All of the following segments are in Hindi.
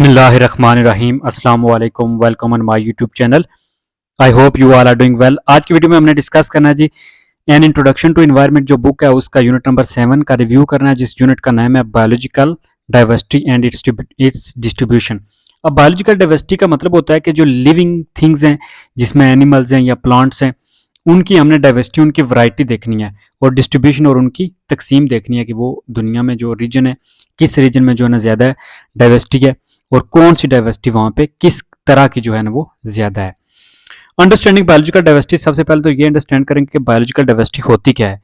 बिस्मिल्लाहिर्रहमानिर्रहीम अस्सलाम वालेकुम welcome on my YouTube channel. I hope you all are doing well. आज की वीडियो में हमने डिस्कस करना है जी एन इंट्रोडक्शन टू इन्वायरमेंट जो बुक है उसका यूनिट नंबर 7 का रिव्यू करना है, जिस यूनिट का नाम है biological diversity and it's distribution. अब बायोलॉजिकल डाइवर्सिटी का मतलब होता है कि जो लिविंग थिंग्स हैं जिसमें एनिमल्स हैं या प्लांट्स हैं उनकी हमने डाइवर्सिटी, उनकी वैरायटी देखनी है और डिस्ट्रीब्यूशन और उनकी तकसीम देखनी है कि वो दुनिया में जो रीजन है किस रीजन में जो है ना ज़्यादा डाइवर्सिटी है और कौन सी डाइवर्सिटी वहाँ पे किस तरह की जो है ना वो ज़्यादा है। अंडरस्टैंडिंग बायोलॉजिकल डाइवर्सिटी, सबसे पहले तो ये अंडरस्टैंड करेंगे कि बायोलॉजिकल डाइवर्सिटी होती क्या है,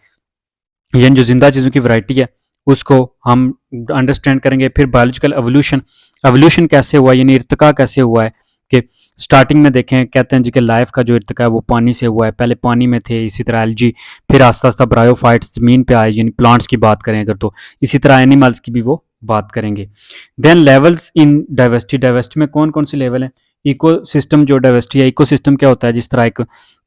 यानी जो जिंदा चीज़ों की वैरायटी है उसको हम अंडरस्टैंड करेंगे। फिर बायोलॉजिकल एवोल्यूशन, एवोल्यूशन कैसे हुआ यानी इर्तिका कैसे हुआ है कि स्टार्टिंग में देखें कहते हैं जी कि लाइफ का जो इर्तिका है वो पानी से हुआ है, पहले पानी में थे, इसी तरह एल्जी, फिर आस्ता आस्ता ब्रायोफाइट्स ज़मीन पे आए यानी प्लांट्स की बात करें अगर तो, इसी तरह एनिमल्स की भी वो बात करेंगे। Then levels in diversity, diversity में कौन कौन से लेवल हैं। इकोसिस्टम जो डाइवर्सिटी है, इकोसिस्टम क्या होता है, जिस तरह एक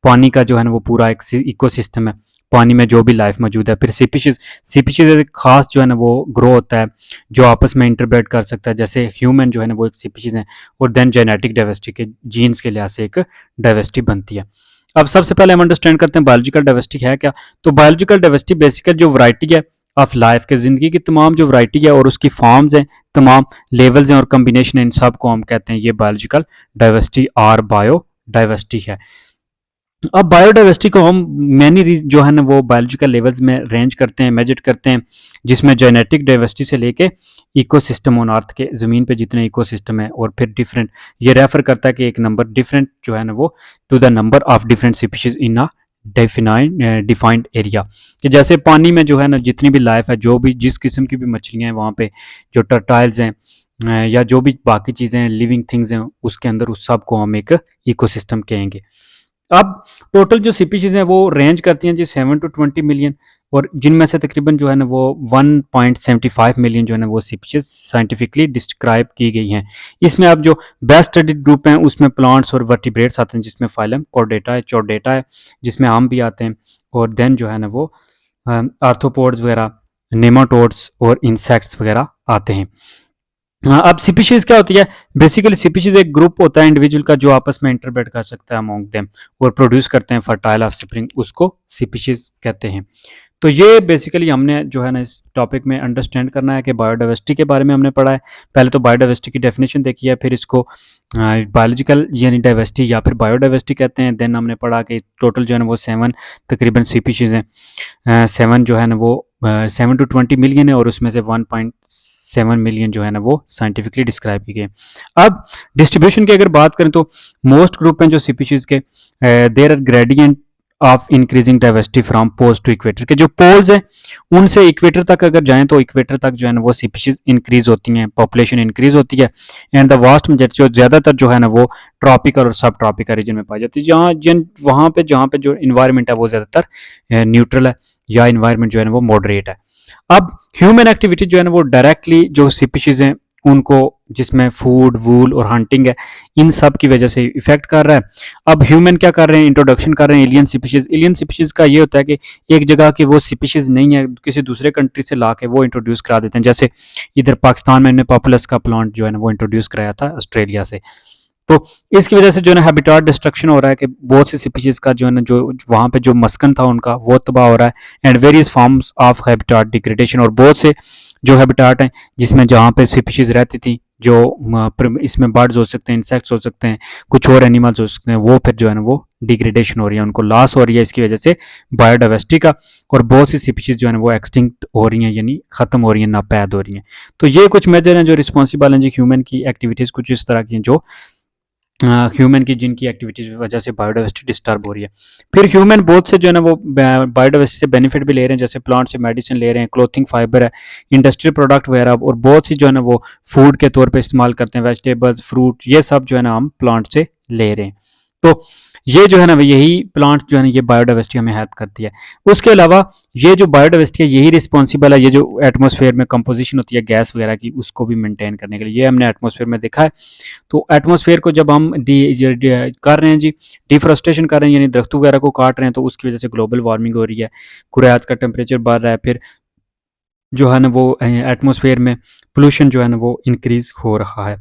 पानी का जो है ना वो पूरा एक इकोसिस्टम है, पानी में जो भी लाइफ मौजूद है। फिर सीपीशीज, सीपीशीज एक खास जो है ना वो ग्रो होता है जो आपस में इंटरब्रेड कर सकता है, जैसे ह्यूमन जो है ना वो एक सीपीशीज है। और देन जेनेटिक डाइवर्सिटी के जीन्स के लिहाज से एक डाइवर्सिटी बनती है। अब सबसे पहले हम अंडरस्टैंड करते हैं बायोलॉजिकल डाइवर्सिटी है क्या। तो बायोलॉजिकल डाइवर्सिटी बेसिकली जो वैरायटी है ऑफ लाइफ के, ज़िंदगी की तमाम जो वैरायटी है और उसकी फॉर्म्स हैं, तमाम लेवल्स हैं और कम्बिनेशन है, इन सब को हम कहते हैं ये बायोलॉजिकल डाइवर्सिटी और बायो डाइवर्सिटी है। अब बायोडाइवर्सिटी को हम मैनी जो है ना वो बायोलॉजिकल लेवल्स में रेंज करते हैं, मेजर करते हैं, जिसमें जेनेटिक डाइवर्सिटी से लेके इकोसिस्टम ऑन अर्थ के ज़मीन पे जितने इकोसिस्टम है और फिर डिफरेंट, ये रेफर करता है कि एक नंबर डिफरेंट जो है ना वो to the number of different species in a defined area, कि जैसे पानी में जो है ना जितनी भी लाइफ है, जो भी जिस किस्म की भी मछलियाँ हैं वहाँ पे, जो टर्टाइल्स हैं या जो भी बाकी चीज़ें हैं लिविंग थिंग्स हैं, उसके अंदर उस सब को हम एक इकोसिस्टम कहेंगे। अब टोटल जो स्पीशीज़ हैं वो रेंज करती हैं जी 7 टू 20 मिलियन, और जिनमें से तकरीबन जो है ना वो 1.75 मिलियन जो है ना वो स्पीशीज़ साइंटिफिकली डिस्क्राइब की गई हैं। इसमें अब जो बेस्ट स्टडीड ग्रुप हैं उसमें प्लांट्स और वर्टिब्रेट्स आते हैं, जिसमें फाइलम कॉर्डेटा है, चौडेटा है, जिसमें आम भी आते हैं, और देन जो है ना वो आर्थ्रोपोड्स वगैरह, नेमाटोड्स और इंसेक्ट्स वगैरह आते हैं। हाँ, अब स्पीशीज क्या होती है, बेसिकली स्पीशीज एक ग्रुप होता है इंडिविजुअल का जो आपस में इंटरब्रेड कर सकता है अमॉन्ग देम और प्रोड्यूस करते हैं फर्टाइल ऑफस्प्रिंग, उसको स्पीशीज कहते हैं। तो ये बेसिकली हमने जो है ना इस टॉपिक में अंडरस्टैंड करना है कि बायोडाइवर्सिटी के बारे में हमने पढ़ा है। पहले तो बायोडाइवर्सिटी की डेफिनेशन देखी है, फिर इसको बायोलॉजिकल यानी डाइवर्सिटी या फिर बायोडाइवर्सिटी कहते हैं। देन हमने पढ़ा कि टोटल जो है ना वो 7 तकरीबन स्पीशीज़ हैं, 7 जो है ना वो 7 टू 20 मिलियन है और उसमें से 1.7 मिलियन जो है ना वो साइंटिफिकली डिस्क्राइब की गई। अब डिस्ट्रीब्यूशन की अगर बात करें तो मोस्ट ग्रुप हैं जो स्पीशीज़ के, there are gradient of increasing diversity from poles to equator, के जो पोल्स हैं उनसे इक्वेटर तक अगर जाएं तो इक्वेटर तक जो है ना वो स्पीशीज इंक्रीज होती हैं, पॉपुलेशन इंक्रीज होती है। एंड द वास्ट मेजॉरिटी, जो ज़्यादातर जो है ना वो ट्रॉपिकल और सब ट्रॉपिकल रीजन में पाई जाती है, जहाँ पे जो इन्वायरमेंट है वो ज़्यादातर न्यूट्रल है या इन्वायरमेंट जो है ना वो मॉडरेट है। अब ह्यूमन एक्टिविटी जो है ना वो डायरेक्टली जो स्पीशीज हैं उनको, जिसमें फूड, वूल और हंटिंग है, इन सब की वजह से इफेक्ट कर रहा है। अब ह्यूमन क्या कर रहे हैं, इंट्रोडक्शन कर रहे हैं एलियन स्पीशीज। एलियन स्पीशीज का ये होता है कि एक जगह की वो स्पीशीज नहीं है, किसी दूसरे कंट्री से ला के वो इंट्रोड्यूस करा देते हैं। जैसे इधर पाकिस्तान में पॉपुलस का प्लांट जो है ना वो इंट्रोड्यूस कराया था ऑस्ट्रेलिया से। तो इसकी वजह से जो है ना हैबिटाट डिस्ट्रक्शन हो रहा है कि बहुत सी स्पीशीज का जो है ना जो वहाँ पे जो मस्कन था उनका वो तबाह हो रहा है। And various forms of habitat degradation, और बहुत से जो हैबिटाट हैं जिसमें जहाँ पे स्पीशीज रहती थी, जो इसमें बर्ड्स हो सकते हैं, इंसेक्ट्स हो सकते हैं, कुछ और एनिमल्स हो सकते हैं, वो फिर जो है ना वो डिग्रेडेशन हो रही है, उनको लॉस हो रही है इसकी वजह से बायोडाइवर्सिटी का, और बहुत सी स्पीशीज जो है ना वो एक्सटिंक्ट हो रही हैं यानी ख़त्म हो रही हैं, नापैद हो रही हैं। तो ये कुछ मेजर हैं जो रिस्पॉन्सिबल हैं जी ह्यूमन की एक्टिविटीज़ कुछ इस तरह की हैं जो ह्यूमन की जिनकी एक्टिविटीज़ की वजह से बायोडाइवर्सिटी डिस्टर्ब हो रही है। फिर ह्यूमन बहुत से जो है ना वो बायोडाइवर्सिटी से बेनिफिट भी ले रहे हैं, जैसे प्लांट से मेडिसिन ले रहे हैं, क्लोथिंग फाइबर है, इंडस्ट्रियल प्रोडक्ट वगैरह, और बहुत सी जो है ना वो फूड के तौर पे इस्तेमाल करते हैं, वेजिटेबल्स, फ्रूट, ये सब जो है ना हम प्लांट से ले रहे हैं। तो ये जो है ना यही प्लांट्स जो है ना ये बायोडाइवर्सिटी हमें हेल्प करती है। उसके अलावा ये जो बायोडाइवर्सिटी है यही रिस्पॉन्सिबल है, ये जो एटमॉस्फेयर में कंपोजिशन होती है गैस वगैरह की, उसको भी मेंटेन करने के लिए, ये हमने एटमॉस्फेयर में देखा है। तो एटमॉस्फेयर को जब हम कर रहे हैं जी, डिफोरेस्टेशन कर रहे हैं यानी दरख्त वगैरह को काट रहे हैं, तो उसकी वजह से ग्लोबल वार्मिंग हो रही है, कुरायत का टेम्परेचर बढ़ रहा है। फिर जो है ना वो एटमॉस्फेयर में पोल्यूशन जो है ना वो इंक्रीज हो रहा है।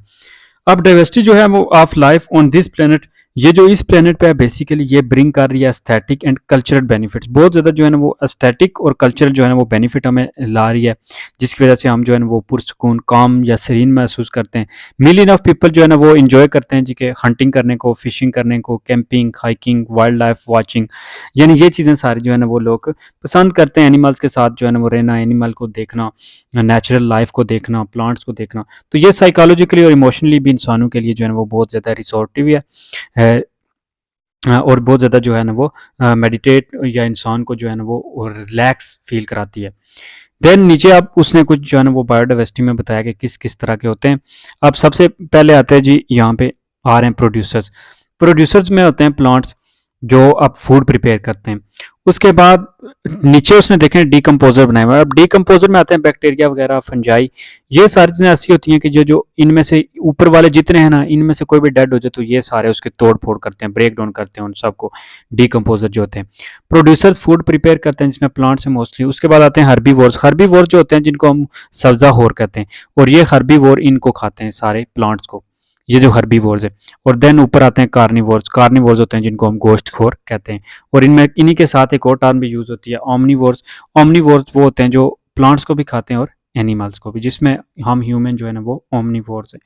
अब डाइवर्सिटी जो है वो of life on this planet, ये जो इस प्लेनेट पे है बेसिकली ये ब्रिंग कर रही है एस्थेटिक एंड कल्चरल बेनिफिट्स, बहुत ज़्यादा जो है ना वो एस्थेटिक और कल्चरल जो है ना वो बेनिफिट हमें ला रही है, जिसकी वजह से हम जो है ना वो पुरसकून काम या सीरीन महसूस करते हैं। मिलियन ऑफ पीपल जो है ना वो इंजॉय करते हैं जी के हंटिंग करने को, फिशिंग करने को, camping, hiking, wild life watching, यानी ये चीज़ें सारी जो है ना वो लोग पसंद करते हैं। एनिमल्स के साथ जो है ना वो रहना, एनिमल को देखना, नेचुरल लाइफ को देखना, प्लांट्स को देखना, तो ये साइकोलॉजिकली और इमोशनली भी इंसानों के लिए जो है ना वो बहुत ज़्यादा रिसोर्टिव है और बहुत ज़्यादा जो है ना वो मेडिटेट या इंसान को जो है ना वो रिलैक्स फील कराती है। देन नीचे अब उसने कुछ जो है ना वो बायोडाइवर्सिटी में बताया कि किस किस तरह के होते हैं। अब सबसे पहले आते हैं जी, यहाँ पे आ रहे हैं प्रोड्यूसर्स। प्रोड्यूसर्स में होते हैं प्लांट्स जो अब फूड प्रिपेयर करते हैं। उसके बाद नीचे उसने देखें डीकम्पोजर बनाए हुए हैं। अब डीकम्पोजर में आते हैं बैक्टीरिया वगैरह, फंजाई, ये सारी चीज़ें ऐसी होती हैं कि जो जो इनमें से ऊपर वाले जितने हैं ना, इनमें से कोई भी डेड हो जाए तो ये सारे उसके तोड़ फोड़ करते हैं, ब्रेक डाउन करते हैं उन सबको, डीकम्पोजर जो होते हैं। प्रोड्यूसर्स फूड प्रिपेयर करते हैं जिसमें प्लांट्स हैं मोस्टली। उसके बाद आते हैं हर्बीवोर्स। हर्बीवोर्स जो होते हैं जिनको हम सब्जा होर कहते हैं, और ये हर्बीवोर इनको खाते हैं सारे प्लांट्स को, ये जो हर्बीवोर्स है। और देन ऊपर आते हैं कार्निवोर्स। कार्निवोर्स होते हैं जिनको हम गोश्तखोर कहते हैं, और इनमें इन्हीं के साथ एक और टर्म भी यूज होती है, ओमनीवोर्स। ओमनीवोर्स वो होते हैं जो प्लांट्स को भी खाते हैं और एनिमल्स को भी, जिसमें हम ह्यूमन जो है ना वो ओमनीवोर्स है।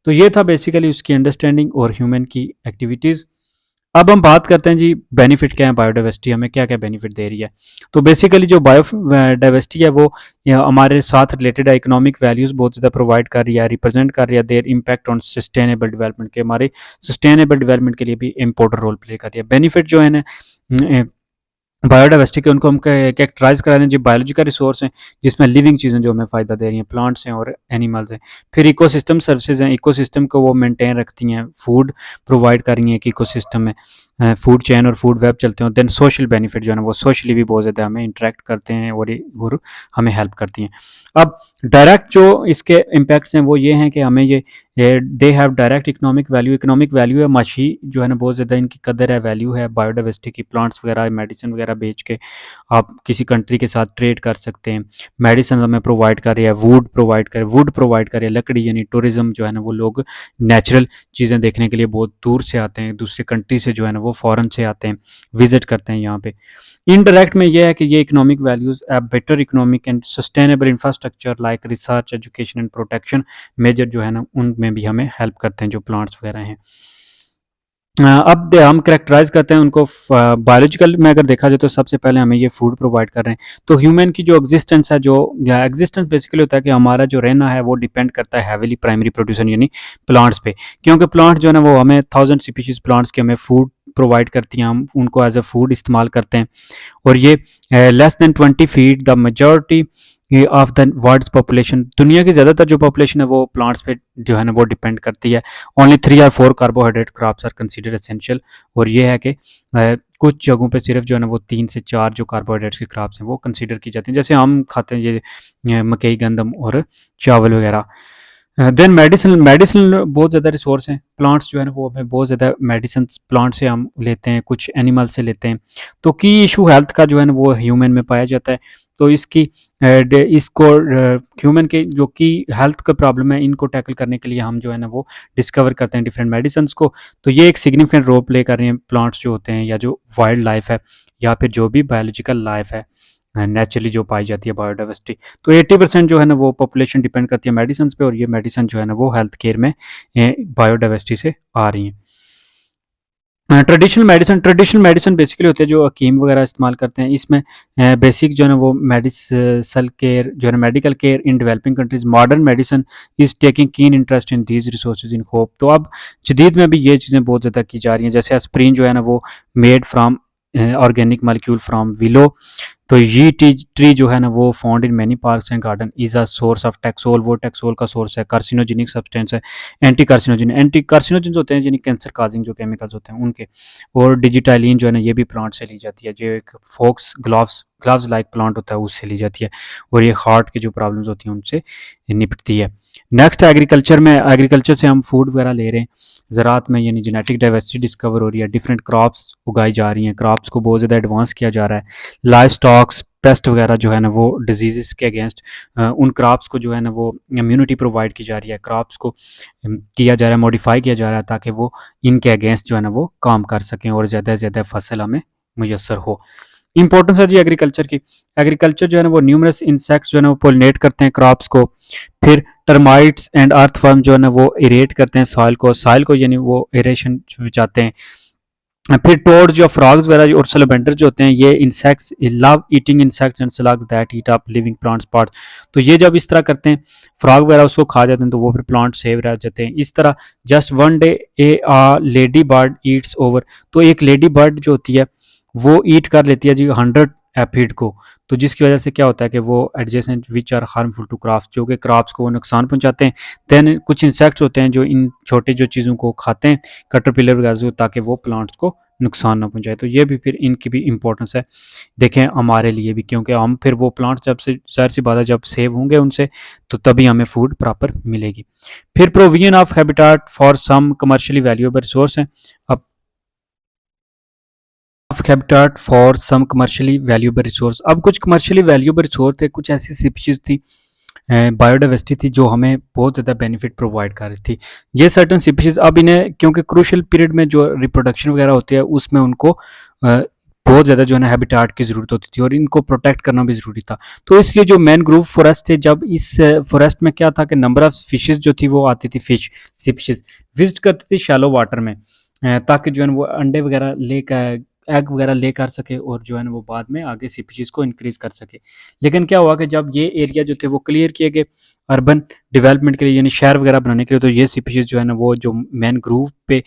तो ये था बेसिकली उसकी अंडरस्टैंडिंग और ह्यूमन की एक्टिविटीज़। अब हम बात करते हैं जी बेनिफिट क्या है, बायोडाइवर्सिटी हमें क्या क्या बेनिफिट दे रही है। तो बेसिकली जो बायोडाइवर्सिटी है वो हमारे साथ रिलेटेड है, इकोनॉमिक वैल्यूज़ बहुत ज़्यादा प्रोवाइड कर रही है, रिप्रेजेंट कर रही है, there impact on sustainable development के, हमारे सस्टेनेबल डेवलपमेंट के लिए भी इंपॉर्टेंट रोल प्ले कर रही है। बेनिफिट जो है ना बायोडाइवर्सिटी के, उनको हम कैरेक्टराइज करा रहे हैं जी बायोलॉजिकल रिसोर्स हैं जिसमें लिविंग चीज़ें जो हमें फ़ायदा दे रही हैं, प्लांट्स हैं और एनिमल्स हैं। फिर इकोसिस्टम सर्विसेज हैं, इकोसिस्टम को वो मेंटेन रखती हैं, फूड प्रोवाइड कर रही हैं कि इकोसिस्टम में फूड चेन और फूड वेब चलते हैं। देन सोशल बेनिफिट जो है ना वो सोशली भी बहुत ज़्यादा हमें इंटरेक्ट करते हैं और हमें हेल्प करती हैं। अब डायरेक्ट जो इसके इम्पैक्ट्स हैं वो ये हैं कि हमें ये they have direct economic value. Economic value है, मछली जो है ना बहुत ज़्यादा इनकी कदर है, वैल्यू है बायोडाइवर्सिटी की। प्लांट्स वगैरह, मेडिसिन वगैरह बेच के आप किसी कंट्री के साथ ट्रेड कर सकते हैं। मेडिसिन हमें प्रोवाइड कर रही है, वुड प्रोवाइड कर रही है, लकड़ी, यानी टूरिज्म जो है ना वो लोग नेचुरल चीज़ें देखने के लिए बहुत दूर से आते हैं, दूसरे कंट्री से जो है ना वो फॉरेन से आते हैं, विजिट करते हैं यहाँ पे। इनडायरेक्ट में ये है कि ये economic values better economic and sustainable infrastructure like research, education and protection major जो है ना उनमें भी हमें हेल्प करते हैं जो प्लांट्स वगैरह हैं। अब हम करेक्टराइज करते हैं उनको बायोलॉजिकल में, अगर देखा जाए तो सबसे पहले हमें ये फूड प्रोवाइड कर रहे हैं। तो ह्यूमन की जो एग्जिस्टेंस है, जो एग्जिस्टेंस बेसिकली होता है कि हमारा जो रहना है वो डिपेंड करता है हैविली प्राइमरी प्रोड्यूसर यानी प्लांट्स पे, क्योंकि प्लांट्स जो है ना वो हमें 1000 स्पीशीज प्लांट्स के हमें फूड प्रोवाइड करती हैं, हम उनको एज अ फूड इस्तेमाल करते हैं। और ये less than 20 feet the majority of the world's population, दुनिया की ज़्यादातर जो पॉपुलेशन है वो प्लांट्स पे जो है ना वो डिपेंड करती है। Only 3 or 4 carbohydrate crops are considered essential, और ये है कि कुछ जगहों पे सिर्फ जो है ना वो 3 से 4 जो कार्बोहाइड्रेट्स की क्रॉप्स हैं वो कंसिडर की जाती हैं, जैसे हम खाते हैं ये मकई, गंदम और चावल वगैरह। देन मेडिसिन, बहुत ज़्यादा रिसोर्स हैं। प्लांट्स जो है ना वो हमें बहुत ज़्यादा मेडिसिन प्लांट से हम लेते हैं, कुछ एनिमल से लेते हैं। तो की इशू हेल्थ का जो है ना वो ह्यूमन में पाया जाता है। तो इसको ह्यूमन के जो की हेल्थ का प्रॉब्लम है इनको टैकल करने के लिए हम जो है ना वो डिस्कवर करते हैं डिफरेंट मेडिसिन को। तो ये एक सिग्निफिकेंट रोल प्ले कर रही हैं प्लांट्स जो होते हैं, या जो वाइल्ड लाइफ है, या फिर जो भी बायोलॉजिकल लाइफ है नेचुरली जो पाई जाती है बायोडाइवर्सिटी। तो 80% जो है ना वो पॉपुलेशन डिपेंड करती है मेडिसिन पे, और ये मेडिसिन जो है ना वो हेल्थ केयर में बायोडाइवर्सिटी से आ रही हैं। ट्रेडिशनल मेडिसिन बेसिकली होते हैं जो हकीम वगैरह इस्तेमाल करते हैं। इसमें बेसिक जो है ना वो मेडिसल केयर जो है ना medical care in developing countries, modern medicine is taking keen interest in these resources in hope. तो अब जदीद में भी ये चीज़ें बहुत ज़्यादा की जा रही हैं, जैसे एस्प्रिन जो है ना वो made from organic molecule from willow. तो ये ट्री जो है ना वो found in many parks and garden is a source of taxol, वो टैक्सोल का सोर्स है। कार्सिनोजेनिक सब्सटेंस है, एंटी कार्सिनोजेंस होते हैं यानी कैंसर काजिंग जो केमिकल्स होते हैं उनके। और डिजिटालिन जो है ना ये भी प्लांट से ली जाती है, जो एक फोक्स ग्लव्स लाइक प्लांट होता है उससे ली जाती है, और ये हार्ट की जो प्रॉब्लम्स होती हैं उनसे निपटती है। नेक्स्ट एग्रीकल्चर में, एग्रीकल्चर से हम फूड वगैरह ले रहे हैं। ज़राअत में यानी जेनेटिक डाइवर्सिटी डिस्कवर हो रही है, डिफरेंट क्रॉप्स उगाई जा रही हैं, क्रॉप्स को बहुत ज़्यादा एडवांस किया जा रहा है। लाइव स्टॉक्स, पेस्ट वगैरह जो है ना वो डिजीज़ के अगेंस्ट उन क्रॉप्स को जो है ना वो इम्यूनिटी प्रोवाइड की जा रही है, क्रॉप्स को किया जा रहा है, मॉडिफाई किया जा रहा है ताकि वो इनके अगेंस्ट जो है ना वो काम कर सकें और ज़्यादा से ज़्यादा फसल हमें मुयसर हो। इंपॉर्टेंस है जी एग्रीकल्चर की। एग्रीकल्चर जो है ना वो न्यूमरस इंसेक्ट्स जो है ना वो पोलिनेट करते हैं क्रॉप्स को। फिर टर्माइट्स एंड अर्थवर्म जो है ना वो इरेट करते हैं सॉइल को यानी वो इरेशन चाहते हैं। फिर टोड्स जो फ्रॉग्स वगैरह और सैलमेंडर जो होते हैं ये insects love eating insects and slugs that eat up living plants parts. तो ये जब इस तरह करते हैं फ्रॉग वगैरह उसको खा जाते हैं तो वो फिर प्लांट सेव रह जाते हैं। इस तरह जस्ट वन डे ए लेडी बर्ड ईट्स ओवर। तो एक लेडी बर्ड जो होती है वो ईट कर लेती है जी 100 एफिड को। तो जिसकी वजह से क्या होता है कि वो adjacent which are harmful to crops जो कि क्रॉप्स को वो नुकसान पहुंचाते हैं। देन कुछ इंसेक्ट्स होते हैं जो इन छोटे जो चीज़ों को खाते हैं कैटरपिलर वगैरह ताकि वो प्लांट्स को नुकसान ना पहुंचाए। तो ये भी फिर इनकी भी इंपॉर्टेंस है देखें हमारे लिए भी, क्योंकि हम फिर वो प्लांट्स जब से ज़ाहिर सी बात है जब सेव होंगे उनसे तो तभी हमें फूड प्रॉपर मिलेगी। फिर provision of habitat for some commercially valuable resource हैं। अब habitat for some commercially valuable resource, अब कुछ कमर्शियली वैल्यूएबल रिसोर्स थे, कुछ ऐसी स्पीशीज थी बायोडाइवर्सिटी थी जो हमें बहुत ज़्यादा बेनिफिट प्रोवाइड कर रही थी। ये सर्टन स्पीशीज अब इन्हें क्योंकि क्रूशल पीरियड में जो रिप्रोडक्शन वगैरह होती है उसमें उनको बहुत ज़्यादा जो है ना हैबिटाट की ज़रूरत होती थी और इनको प्रोटेक्ट करना भी ज़रूरी था। तो इसलिए जो मैनग्रोव फॉरेस्ट थे, जब इस फॉरेस्ट में क्या था कि नंबर ऑफ फिशेज जो थी वो आती थी, फिश स्पीशीज विजिट करती थी शैलो वाटर में ताकि जो है ना वो अंडे वगैरह लेकर एग वगैरह ले कर सके और जो है ना वो बाद में आगे स्पीशीज को इंक्रीज कर सके। लेकिन क्या हुआ कि जब ये एरिया जो थे वो क्लियर किए गए अर्बन डेवलपमेंट के लिए यानी शहर वगैरह बनाने के लिए, तो ये स्पीशीज जो है ना वो जो मैनग्रोव पे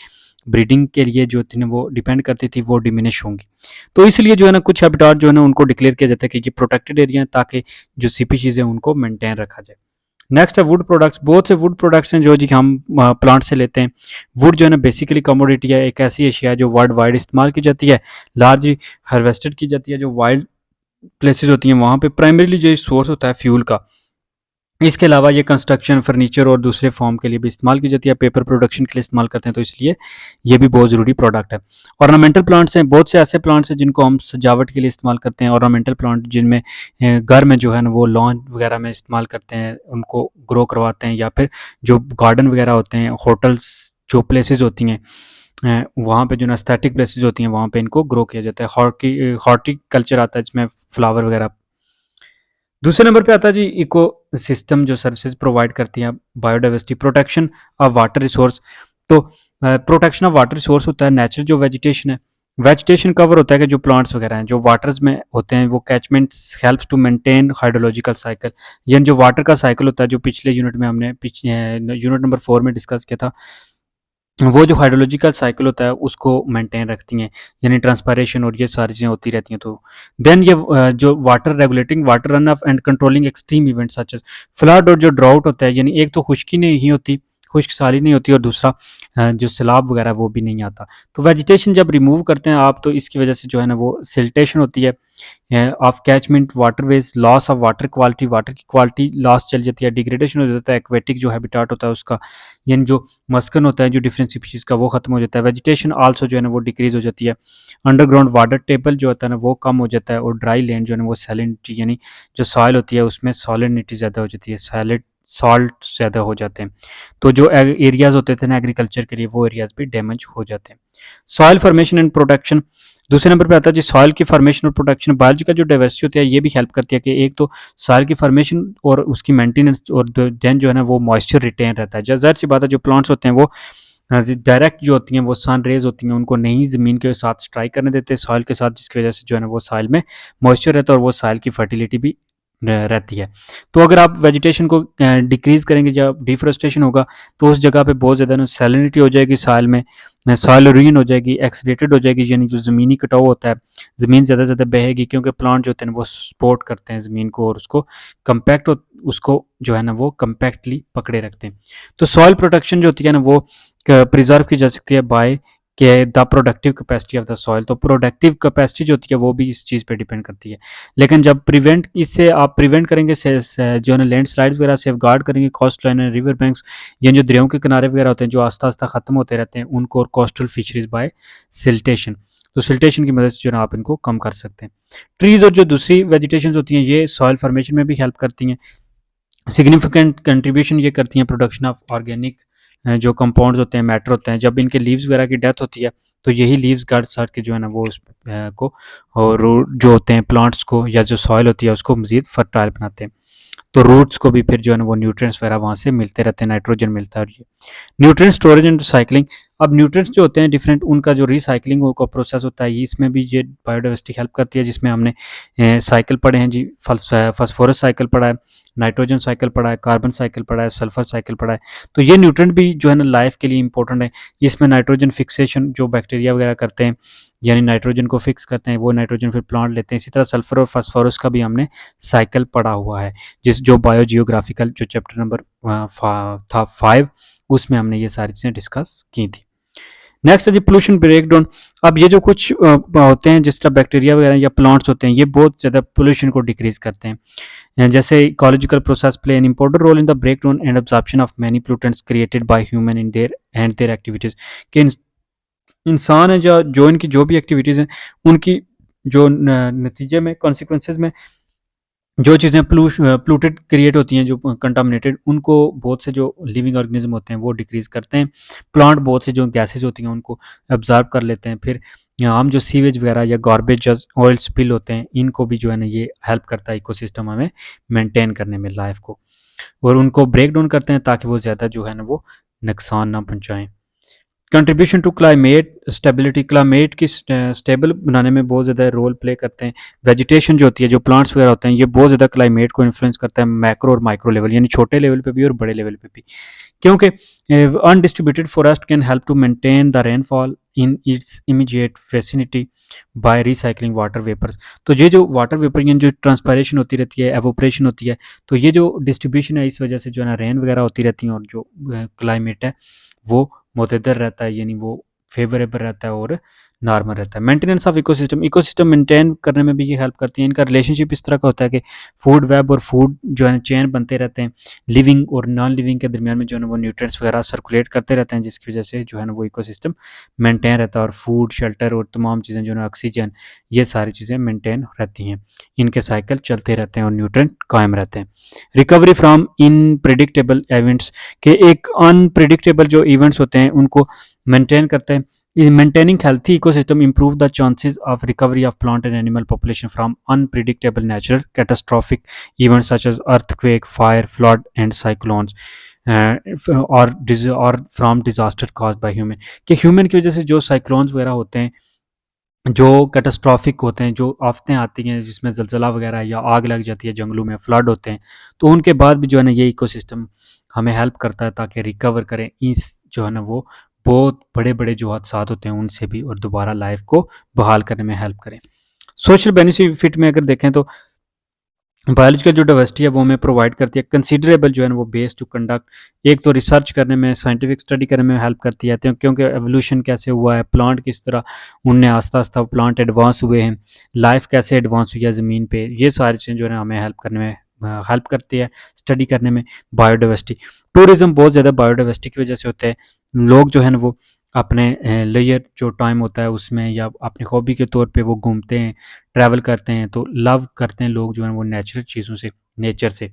ब्रीडिंग के लिए जो थी ना वो डिपेंड करती थी वो डिमिनिश होंगी। तो इसलिए जो है ना कुछ हैबिटाट जो है ना उनको डिक्लेयर किया जाता है कि ये प्रोटेक्टेड एरिया है ताकि जो स्पीशीज है उनको मेंटेन रखा जाए। नेक्स्ट है वुड प्रोडक्ट्स। बहुत से वुड प्रोडक्ट्स हैं जो जी हम प्लांट से लेते हैं। वुड जो है ना बेसिकली कमोडिटी है, एक ऐसी एशिया है जो वर्ल्ड वाइड इस्तेमाल की जाती है, लार्ज हार्वेस्टेड की जाती है। जो वाइल्ड प्लेसेस होती हैं वहाँ पे प्राइमरीली जो सोर्स होता है फ्यूल का। इसके अलावा ये कंस्ट्रक्शन, फर्नीचर और दूसरे फॉर्म के लिए भी इस्तेमाल की जाती है, पेपर प्रोडक्शन के लिए इस्तेमाल करते हैं, तो इसलिए ये भी बहुत ज़रूरी प्रोडक्ट है। ऑर्नामेंटल प्लांट्स हैं, बहुत से ऐसे प्लांट्स हैं जिनको हम सजावट के लिए इस्तेमाल करते हैं। ऑर्नामेंटल प्लांट जिनमें घर में जो है ना वो लॉन वगैरह में इस्तेमाल करते हैं, उनको ग्रो करवाते हैं, या फिर जो गार्डन वगैरह होते हैं, होटल्स जो प्लेसेस होती हैं वहाँ पे जो एस्थेटिक प्लेसेस होती हैं वहाँ पे इनको ग्रो किया जाता है। हॉर्टिकल्चर आता है जिसमें फ्लावर वगैरह। दूसरे नंबर पे आता है जी इको सिस्टम जो सर्विसेज प्रोवाइड करती हैं biodiversity, protection of water resource. तो प्रोटेक्शन ऑफ वाटर रिसोर्स होता है नेचुरल जो वेजिटेशन है, वेजिटेशन कवर होता है कि जो प्लांट्स वगैरह हैं जो वाटर्स में होते हैं वो catchments helps to maintain hydrological cycle, यानी जो वाटर का साइकिल होता है जो पिछले यूनिट में हमने यूनिट नंबर 4 में डिस्कस किया था, वो जो हाइड्रोलॉजिकल साइकिल होता है उसको मेंटेन रखती हैं, यानी ट्रांसपायरेशन और ये सारी चीज़ें होती रहती हैं। तो देन ये जो water regulating water run off and controlling extreme events such as flood और जो ड्राउट होता है, यानी एक तो खुश्की नहीं होती, खुश्क साली नहीं होती, और दूसरा जो सैलाब वगैरह वो भी नहीं आता। तो वेजिटेशन जब रिमूव करते हैं आप तो इसकी वजह से जो है ना वो सिल्टेशन होती है of catchment waterways, loss of water की क्वालिटी लॉस चली जाती है, डिग्रेडेशन हो जाता है एक्वेटिक जो हैबिटाट होता है उसका, यानी जो मस्कन होता है जो डिफरेंट स्पीशीज़ का वो ख़त्म हो जाता है। वेजिटेशन आल्सो जो है ना वो डिक्रीज़ हो जाती है। अंडरग्राउंड वाटर टेबल जो होता है ना वो कम हो जाता है, और ड्राई लैंड जो है ना वो सैलिनिटी यानी जो सॉइल होती है उसमें सॉलिनिटी ज़्यादा हो जाती है, सॉल्ट ज़्यादा हो जाते हैं। तो जो एरियाज़ होते थे ना एग्रीकल्चर के लिए वो एरियाज़ भी डैमेज हो जाते हैं। सॉइल फॉर्मेशन एंड प्रोटेक्शन दूसरे नंबर पे आता है जी सॉइल की फॉर्मेशन और प्रोटेक्शन। बायोलॉजिकल जो डाइवर्सिटी होती है ये भी हेल्प करती है कि एक तो सॉइल की फॉर्मेशन और उसकी मेंटेनेंस, और देन जो है ना वो मॉइस्चर रिटेन रहता है। ज़ाहिर सी बात है जो प्लांट्स होते हैं वो डायरेक्ट जो होती हैं वो सन रेज होती हैं उनको नहीं ज़मीन के साथ स्ट्राइक करने देते सॉइल के साथ, जिसकी वजह से जो है ना वो सॉइल में मॉइस्चर रहता है और वो सॉइल की फर्टिलिटी भी रहती है। तो अगर आप वेजिटेशन को डिक्रीज़ करेंगे या डिफॉरेस्टेशन होगा तो उस जगह पे बहुत ज़्यादा सैलिनिटी हो जाएगी सॉइल में, सॉइल रुइन हो जाएगी, एक्सीडेटेड हो जाएगी, यानी जो ज़मीनी कटाव होता है ज़मीन ज़्यादा से ज़्यादा बहेगी, क्योंकि प्लांट जो होते हैं वो सपोर्ट करते हैं ज़मीन को और उसको कंपैक्ट उसको जो है ना वो कंपैक्टली पकड़े रखते हैं। तो सॉइल प्रोटेक्शन जो होती है ना वो प्रिजर्व की जा सकती है बाय कि the productive capacity of the soil. तो प्रोडक्टिव कैपेसिटी जो होती है वो भी इस चीज़ पे डिपेंड करती है। लेकिन जब प्रिवेंट इससे आप प्रिवेंट करेंगे जो है ना लैंडस्लाइड वगैरह सेफ गार्ड करेंगे coastline and river banks, यानी जो दरियाओं के किनारे वगैरह होते हैं जो आस्ता आस्ता ख़त्म होते रहते हैं उनको, और कोस्टल फिशरीज बाय सिल्टेशन, तो सिल्टेशन की मदद से जो है ना आप इनको कम कर सकते हैं। ट्रीज़ और जो दूसरी वेजिटेशन होती हैं ये सॉइल फॉर्मेशन में भी हेल्प करती हैं, सिग्निफिकेंट कंट्रीब्यूशन ये करती हैं प्रोडक्शन ऑफ ऑर्गेनिक जो कंपाउंड्स होते हैं, मैटर होते हैं। जब इनके लीव्स वगैरह की डेथ होती है तो यही लीव्स गार्ड साट के जो है ना वो उस को, और रूट जो होते हैं प्लांट्स को, या जो सॉइल होती है उसको मज़ीद फर्टाइल बनाते हैं। तो रूट्स को भी फिर जो है ना वो न्यूट्रिएंट्स वगैरह वहाँ से मिलते रहते हैं, नाइट्रोजन मिलता है। और ये न्यूट्रिएंट स्टोरेज एंड रिसाइकलिंग, अब न्यूट्रिएंट्स जो होते हैं डिफरेंट, उनका जो रिसाइकलिंग का प्रोसेस होता है इसमें भी ये बायोडाइवर्सिटी हेल्प करती है, जिसमें हमने साइकिल पढ़े हैं जी, फास्फोरस साइकिल पढ़ा है, नाइट्रोजन साइकिल पढ़ा है, कार्बन साइकिल पढ़ा है, सल्फर साइकिल पढ़ा है। तो ये न्यूट्रिएंट भी जो है ना लाइफ के लिए इंपॉर्टेंट है। इसमें नाइट्रोजन फिक्सेशन जो बैक्टीरिया वगैरह करते हैं, यानी नाइट्रोजन को फिक्स करते हैं, वो नाइट्रोजन फिर प्लांट लेते हैं। इसी तरह सल्फर और फास्फोरस का भी हमने साइकिल पढ़ा हुआ है, जिस जो बायोजियोग्राफिकल जो चैप्टर नंबर था 5, उसमें हमने ये सारी चीज़ें डिस्कस की थी। नेक्स्ट है जी पोल्यूशन ब्रेकडाउन। अब ये जो कुछ होते हैं जिस तरह बैक्टीरिया वगैरह या प्लांट्स होते हैं ये बहुत ज़्यादा पोल्यूशन को डिक्रीज करते हैं। जैसे ecological process play an important role in the breakdown and absorption of many pollutants created by human in their activities, कि इंसान है या जो इनकी जो भी एक्टिविटीज़ हैं उनकी जो नतीजे में कॉन्सिक्वेंसेज में जो चीज़ें प्लूटेड क्रिएट होती हैं, जो कंटामिनेटेड, उनको बहुत से जो लिविंग ऑर्गेनिज्म होते हैं वो डिक्रीज़ करते हैं। प्लांट बहुत से जो गैसेज होती हैं उनको एब्जॉर्ब कर लेते हैं। फिर आम जो सीवेज वगैरह या गार्बेज ऑयल स्पिल होते हैं इनको भी जो है ना ये हेल्प करता है इकोसिस्टम हमें मेंटेन करने में लाइफ को, और उनको ब्रेक डाउन करते हैं ताकि वो ज़्यादा जो है ना वो नुकसान ना पहुँचाएँ। Contribution to climate stability, climate की स्टेबल बनाने में बहुत ज़्यादा रोल प्ले करते हैं। वेजिटेशन जो होती है, जो प्लांट्स वगैरह होते हैं, ये बहुत ज़्यादा क्लाइमेट को इन्फ्लुएंस करता है मैक्रो और माइक्रो लेवल, यानी छोटे लेवल पे भी और बड़े लेवल पे भी, क्योंकि undistributed forest can help to maintain the rainfall in its immediate vicinity by recycling water vapours. तो ये जो वाटर वेपर यानी जो ट्रांसपायरेशन होती रहती है, एवोपरेशन होती है, तो ये जो डिस्ट्रीब्यूशन है इस वजह से जो है ना रेन वगैरह होती रहती है, और जो क्लाइमेट है वो मुतदर रहता है, यानी वो फेवरेबल रहता है और नॉर्मल रहता है। Maintenance of ecosystem, ecosystem maintain करने में भी ये हेल्प करती है। इनका रिलेशनशिप इस तरह का होता है कि फूड वेब और फूड जो है चेन बनते रहते हैं, लिविंग और नॉन लिविंग के दरमियान में जो है ना वो न्यूट्रिएंट्स वगैरह सर्कुलेट करते रहते हैं, जिसकी वजह से जो है ना वो इकोसिस्टम मेंटेन रहता है, और फूड, शेल्टर और तमाम चीज़ें जो है ना ऑक्सीजन, ये सारी चीज़ें मेंटेन रहती हैं। इनके साइकिल चलते रहते हैं और न्यूट्रिएंट कायम रहते हैं। रिकवरी फ्रॉम इनप्रेडिक्टेबल इवेंट्स, के एक अनप्रिडिक्टेबल जो इवेंट्स होते हैं उनको मेंटेन करते हैं। Maintaining healthy ecosystem improve the chances of recovery of plant and animal population from unpredictable natural catastrophic events such as earthquake, fire, flood, and cyclones, or from disaster caused by human, कि ह्यूमन की वजह से जो साइक्लोन्स वगैरह होते हैं, जो कैटास्ट्रॉफिक होते हैं, जो आफतें आती हैं जिसमें ज़लज़ला वगैरह या आग लग जाती है जंगलों में, फ्लड होते हैं, तो उनके बाद भी जो है ना ये इकोसिस्टम हमें हेल्प करता है ताकि रिकवर करें इस जो है ना वो बहुत बड़े बड़े जो हादसात होते हैं उनसे भी, और दोबारा लाइफ को बहाल करने में हेल्प करें। सोशल बेनिफिट में अगर देखें तो बायोलॉजिकल जो डाइवर्सिटी है वो हमें प्रोवाइड करती है कंसीडरेबल जो है ना वो बेस टू कंडक्ट, एक तो रिसर्च करने में, साइंटिफिक स्टडी करने में हेल्प करती है, क्योंकि एवोल्यूशन कैसे हुआ है, प्लांट किस तरह उनने आस्ता आस्ता प्लांट एडवांस हुए हैं, लाइफ कैसे एडवांस हुई है ज़मीन पे, ये सारी चीज़ें जो है ना हमें हेल्प करने में हेल्प करती है स्टडी करने में। बायोडाइवर्सिटी, टूरिज़्म बहुत ज़्यादा बायोडाइवर्सिटी की वजह से होता है। लोग जो है ना वो अपने लेयर जो टाइम होता है उसमें या अपनी हॉबी के तौर पे वो घूमते हैं, ट्रैवल करते हैं, तो लव करते हैं लोग जो हैं वो नेचुरल चीज़ों से, नेचर से,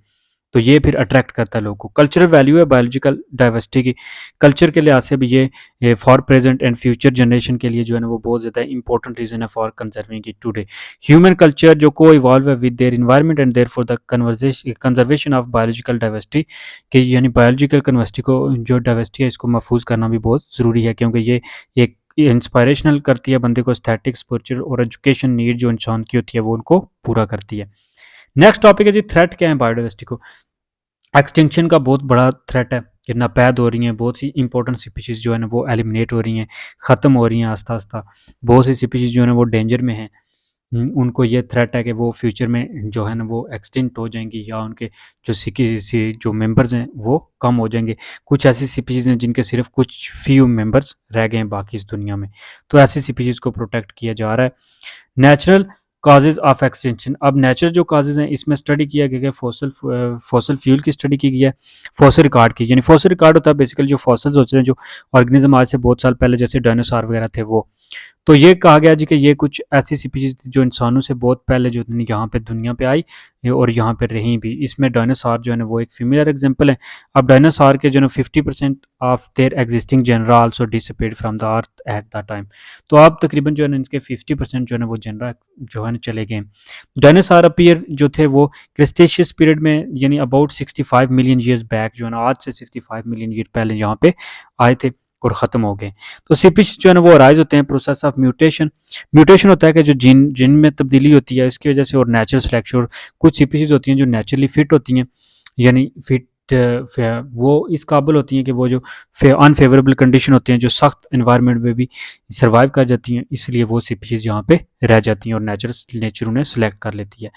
तो ये फिर अट्रैक्ट करता है लोगों को। कल्चरल वैल्यू है बायोलॉजिकल डाइवर्सिटी की, कल्चर के लिहाज से भी ये for present and future generation के लिए जो है ना वो बहुत ज़्यादा इंपॉर्टेंट रीज़न है for conserving it today. Human culture जो को इवॉल्व है with their environment and their for the conservation of biological diversity, कि यानी बायोलॉजिकल कन्वर्सिटी को, जो डाइवर्सिटी है इसको महफूज करना भी बहुत ज़रूरी है, क्योंकि ये एक इंस्पायरेशनल करती है बंदे को, एस्थेटिक, स्पिरिचुअल और एजुकेशन नीड जो इंसान की होती है वो उनको पूरा करती है। नेक्स्ट टॉपिक है जी थ्रेट क्या है बायोडाइवर्सिटी को। एक्सटिंक्शन का बहुत बड़ा थ्रेट है कि नापैद हो रही हैं बहुत सी इंपॉर्टेंट स्पीशीज़ जो है ना वो एलिमिनेट हो रही हैं, ख़त्म हो रही हैं आस्ता आस्ता, बहुत सी स्पीशीज़ जो है ना वो डेंजर में हैं। उनको ये थ्रेट है कि वो फ्यूचर में जो है ना वो एक्सटिंक्ट हो जाएंगी, या उनके जो मेंबर्स हैं वो कम हो जाएंगे। कुछ ऐसी स्पीशीज़ हैं जिनके सिर्फ कुछ फ्यू मेंबर्स रह गए हैं बाकी इस दुनिया में, तो ऐसी स्पीशीज़ को प्रोटेक्ट किया जा रहा है। नेचुरल काजेज ऑफ एक्सटिंक्शन, अब नेचुरल जो काजेज हैं इसमें स्टडी किया गया है, फॉसिल फ्यूल की स्टडी की गई है, फॉसिल रिकॉर्ड की, यानी फॉसिल रिकॉर्ड होता है बेसिकली जो फॉसिल्स होते हैं, जो ऑर्गेनिज्म आज से बहुत साल पहले जैसे डायनासोर वगैरह थे वो। तो ये कहा गया जी कि ये कुछ ऐसी स्पीशीज थी जो इंसानों से बहुत पहले जो यहाँ पे दुनिया पे आई और यहाँ पे रहीं भी। इसमें डायनासोर जो है ना वो एक फेमिलियर एग्जांपल है। अब डायनासोर के जो है 50% of their existing genera also disappeared from the earth at the time. तो अब तकरीबन जो है ना इनके 50% जो है ना वो जनरा जो है ना चले गए। डायनासोर अपीयर जो थे वो क्रिस्टेशियस पीरियड में, यानी अबाउट 65 मिलियन ईयर्स बैक जो है ना, आज से 65 मिलियन ईयर पहले यहाँ पे आए थे और ख़त्म हो गए। तो स्पीशीज जो है ना वो अराइज होते हैं प्रोसेस ऑफ म्यूटेशन। म्यूटेशन होता है कि जो जीन में तब्दीली होती है इसकी वजह से, और नेचुरल सिलेक्शन। और कुछ स्पीशीज होती हैं जो नेचुरली फिट होती हैं, यानी फिट वो इस काबिल होती हैं कि वो जो अनफेवरेबल कंडीशन होती हैं, जो सख्त इन्वायरमेंट में भी सर्वाइव कर जाती हैं, इसलिए वो स्पीशीज यहाँ पे रह जाती हैं और नेचर उन्हें सेलेक्ट कर लेती है।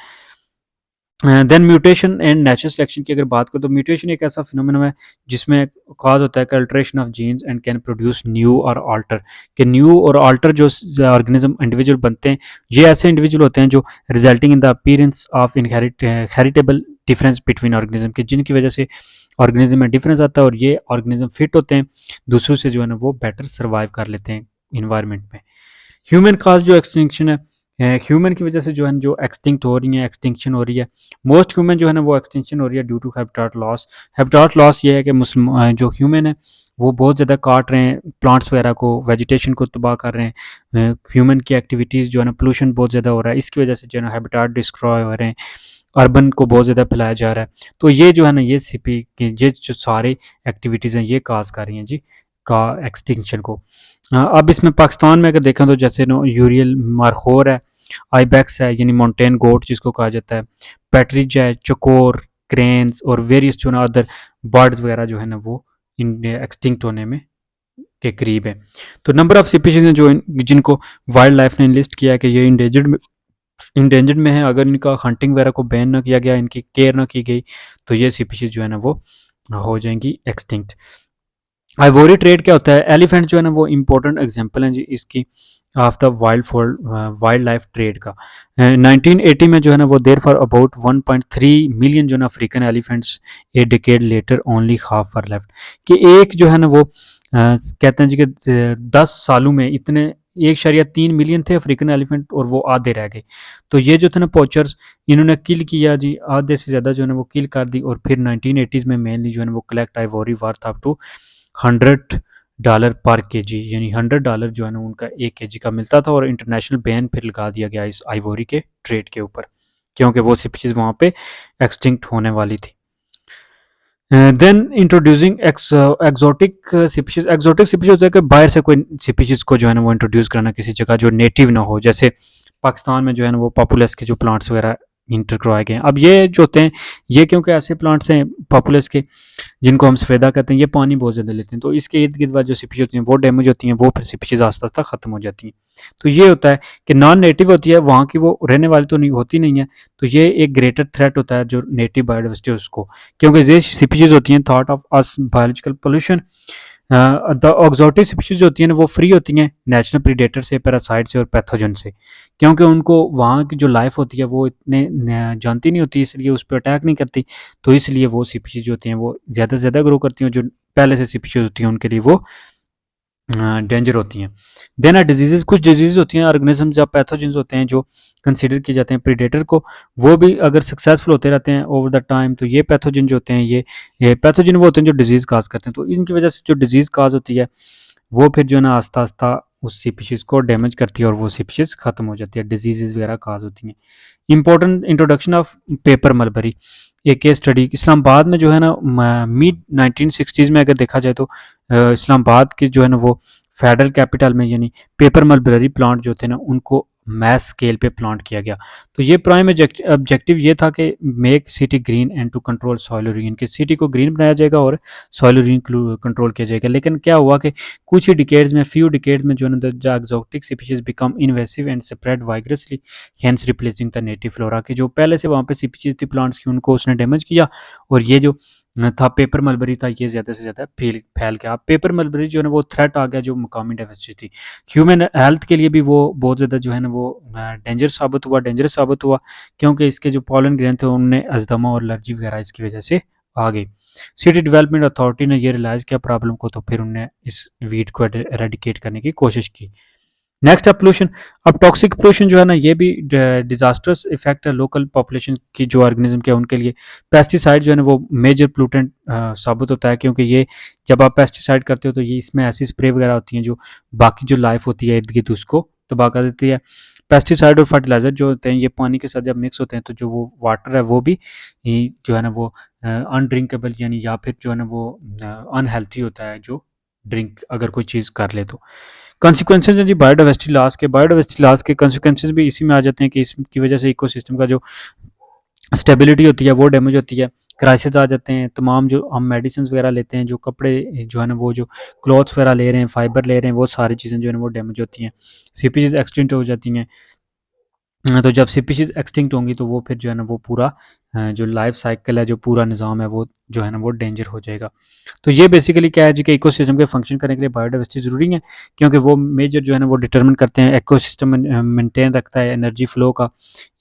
Then mutation and natural selection की अगर बात करें तो म्यूटेशन एक ऐसा फिनोमेना है जिसमें कॉज होता है कि alteration of genes and can produce new or alter, कि न्यू और आल्टर जो ऑर्गेनिज्म इंडिविजुअल बनते हैं, ये ऐसे इंडिविजुअल होते हैं जो resulting in the appearance of heritable difference between organism के, जिनकी वजह से ऑर्गेनिज्म में डिफरेंस आता है और ये ऑर्गेनिज्म फिट होते हैं दूसरों से जो है ना वो बेटर सर्वाइव कर लेते हैं इन्वायरमेंट में। ह्यूमन काज जो एक्सटिंक्शन है, ह्यूमन की वजह से जो है जो एक्सटिंक्ट हो रही है, एक्सटिंक्शन हो रही है। मोस्ट ह्यूमन जो है ना वो एक्सटिंक्शन हो रही है due to habitat loss. Habitat loss ये है कि जो ह्यूमन है वो बहुत ज़्यादा काट रहे हैं प्लांट्स वगैरह को, वेजिटेशन को तबाह कर रहे हैं। ह्यूमन की एक्टिविटीज़ जो है ना, पोल्यूशन बहुत ज़्यादा हो रहा है, इसकी वजह से जो है ना हैबिटाट डिस्ट्रॉय हो रहे हैं, अर्बन को बहुत ज़्यादा फैलाया जा रहा है। तो ये जो है ना ये जो सारे एक्टिविटीज़ हैं ये काज कर रही हैं जी का एक्सटिंक्शन को। अब इसमें पाकिस्तान में अगर देखें तो जैसे नो यूरियल मारखोर है, आइबैक्स है यानी माउंटेन गोट जिसको कहा जाता है, पैट्रिज है, चकोर, क्रेन्स और वेरियस जो ना अदर बर्ड्स वगैरह जो है ना वो इन एक्सटिंक्ट होने में के करीब है। तो नंबर ऑफ स्पीशीज हैं जो जिनको वाइल्ड लाइफ ने लिस्ट किया है कि ये इंडेंजर्ड में है। अगर इनका हंटिंग वगैरह को बैन ना किया गया, इनकी केयर ना की गई, तो ये स्पीशीज जो है ना वो हो जाएंगी एक्सटिंक्ट। आइवोरी ट्रेड क्या होता है? एलिफेंट जो है ना वो इंपॉर्टेंट एग्जांपल है जी इसकी of the wild life trade का। 1980 में जो है ना वो देर फॉर अबाउट 1.3 मिलियन जो ना African elephants a decade later only half for left, कि एक जो है ना वो कहते हैं जी कि 10 सालों में इतने 1.3 मिलियन थे अफ्रीकन एलिफेंट और वो आधे रह गए। तो ये जो थे ना पोचर्स, इन्होंने किल किया जी, आधे से ज़्यादा जो है ना वो किल कर दी। और फिर 1980s में मेनली जो है ना वो collect ivory worth up to $100 per KG, यानी $100 जो है ना उनका 1 केजी का मिलता था। और इंटरनेशनल बैन फिर लगा दिया गया इस आइवोरी के ट्रेड के ऊपर, क्योंकि वो स्पीशीज़ वहाँ पे एक्सटिंक्ट होने वाली थी। Then introducing exotic species. Exotic species होता है कि बाहर से कोई स्पीशीज़ को जो है ना वो इंट्रोड्यूस करना किसी जगह जो नेटिव ना हो। जैसे पाकिस्तान में जो है ना वो पॉपुलस के जो प्लांट्स वगैरह इंटर करवाए गए हैं। अब ये जो होते हैं ये क्योंकि ऐसे प्लांट्स हैं पॉपुलस के जिनको हम सफ़ेदा कहते हैं, ये पानी बहुत ज़्यादा लेते हैं, तो इसके इर्द गिर्द जो स्पीशीज़ होती हैं वो डैमेज होती हैं, वो फिर स्पीशीज़ आस्ता आस्ता ख़त्म हो जाती हैं। तो ये होता है कि नॉन नेटिव होती है, वहाँ की वो रहने वाली तो नहीं होती नहीं है, तो ये एक ग्रेटर थ्रेट होता है जो नेटिव बायोडाइवर्सिटी उसको, क्योंकि ये स्पीशीज़ होती हैं thought of us biological pollution. The exotic species होती हैं ना वो फ्री होती हैं नेचुरल प्रीडेटर से, पैरासाइट से और पैथोजन से, क्योंकि उनको वहाँ की जो लाइफ होती है वो इतने जानती नहीं होती, इसलिए उस पर अटैक नहीं करती। तो इसलिए वो स्पीशीज़ जो होती हैं वो ज़्यादा से ज़्यादा ग्रो करती हैं, जो पहले से स्पीशीज़ होती हैं उनके लिए वो डेंजर होती हैं। देन आर डिजीज़, कुछ डिजीज़ होती हैं ऑर्गेनिजम्स या पैथोजेंस होते हैं जो कंसीडर किए जाते हैं प्रीडेटर को, वो भी अगर सक्सेसफुल होते रहते हैं ओवर द टाइम, तो ये पैथोजन जो होते हैं ये पैथोजन वो होते हैं जो डिजीज़ काज करते हैं। तो इनकी वजह से जो डिजीज़ काज होती है वो फिर जो है ना आस्ता आस्ता उस स्पीशीज़ को डैमेज करती है और वो स्पीशीज़ ख़त्म हो जाती है, डिजीज़ वगैरह काज होती हैं। Important introduction of paper mulberry, एक केस स्टडी इस्लामाबाद में जो है ना मिड 1960s में अगर देखा जाए तो इस्लामाबाद के जो है ना वो फेडरल कैपिटल में यानी पेपर मलबरी प्लांट जो थे ना उनको मैस स्केल पे प्लांट किया गया। तो ये प्राइम ऑब्जेक्टिव ये था कि make city green and to control soil urine, कि सिटी को ग्रीन बनाया जाएगा और सॉइल यूरिन कंट्रोल किया जाएगा। लेकिन क्या हुआ कि कुछ ही डिकेड्स में, फ्यू डिकेड्स में जो है ना, the exotic species become invasive and spread vigorously, hence replacing the native flora, के जो पहले से वहाँ पे स्पीशीज थी प्लांट्स की, उनको उसने डैमेज किया। और ये जो था पेपर मलबरी था, ये ज़्यादा से ज़्यादा फैल गया। अब पेपर मलबरी जो है ना वो थ्रेट आ गया जो मुकामी डाइवर्सिटी थी। ह्यूमन हेल्थ के लिए भी वो बहुत ज़्यादा जो है ना वो डेंजरस साबित हुआ, क्योंकि इसके जो पॉलन ग्रेन थे उनमें अस्थमा और एलर्जी वगैरह इसकी वजह से आ गई। सिटी डेवलपमेंट अथॉरिटी ने ये रियलाइज़ किया प्रॉब्लम को, तो फिर उन्होंने इस वीट को एरेडिकेट करने की कोशिश की। नेक्स्ट है पोल्यूशन। अब टॉक्सिक पोल्यूशन जो है ना, ये भी डिजास्टर्स इफेक्ट है लोकल पॉपुलेशन की, जो ऑर्गेनिज्म के उनके लिए। पेस्टिसाइड जो है ना वो मेजर पोल्यूटेंट साबित होता है, क्योंकि ये जब आप पेस्टिसाइड करते हो तो ये इसमें ऐसी स्प्रे वगैरह होती हैं जो बाकी जो लाइफ होती है इर्द गिर्द उसको तबाह कर देती है। पेस्टिसाइड और फर्टिलाइजर जो होते हैं ये पानी के साथ जब मिक्स होते हैं तो जो वो वाटर है वो भी जो है ना वो अनड्रिंकेबल, यानी या फिर जो है ना वो अनहेल्थी होता है, जो ड्रिंक अगर कोई चीज़ कर ले तो। कॉन्सिक्वेंसेज हैं जी बायोडाइवर्सिटी लॉस के कॉन्सिक्वेंसेज भी इसी में आ जाते हैं कि इसकी वजह से इकोसिस्टम का जो स्टेबिलिटी होती है वो डैमेज होती है। क्राइसिस आ जाते हैं, तमाम जो हम मेडिसिन वगैरह लेते हैं, जो कपड़े जो है ना वो जो क्लॉथ्स वगैरह ले रहे हैं, फाइबर ले रहे हैं, वो सारी चीज़ें जो है ना वो डैमेज होती हैं। सीपीज़ एक्सटिंक्ट हो जाती हैं। तो जब स्पीशीज़ एक्सटिंक्ट होंगी तो वो फिर जो है ना वो पूरा जो लाइफ साइकिल है, जो पूरा निज़ाम है, वो जो है ना वो डेंजर हो जाएगा। तो ये बेसिकली क्या है जी, कि इकोसिस्टम के फंक्शन करने के लिए बायोडाइवर्सिटी ज़रूरी है, क्योंकि वो मेजर जो है ना वो डिटरमिन करते हैं इकोसिस्टम मेंटेन रखता है एनर्जी फ्लो का।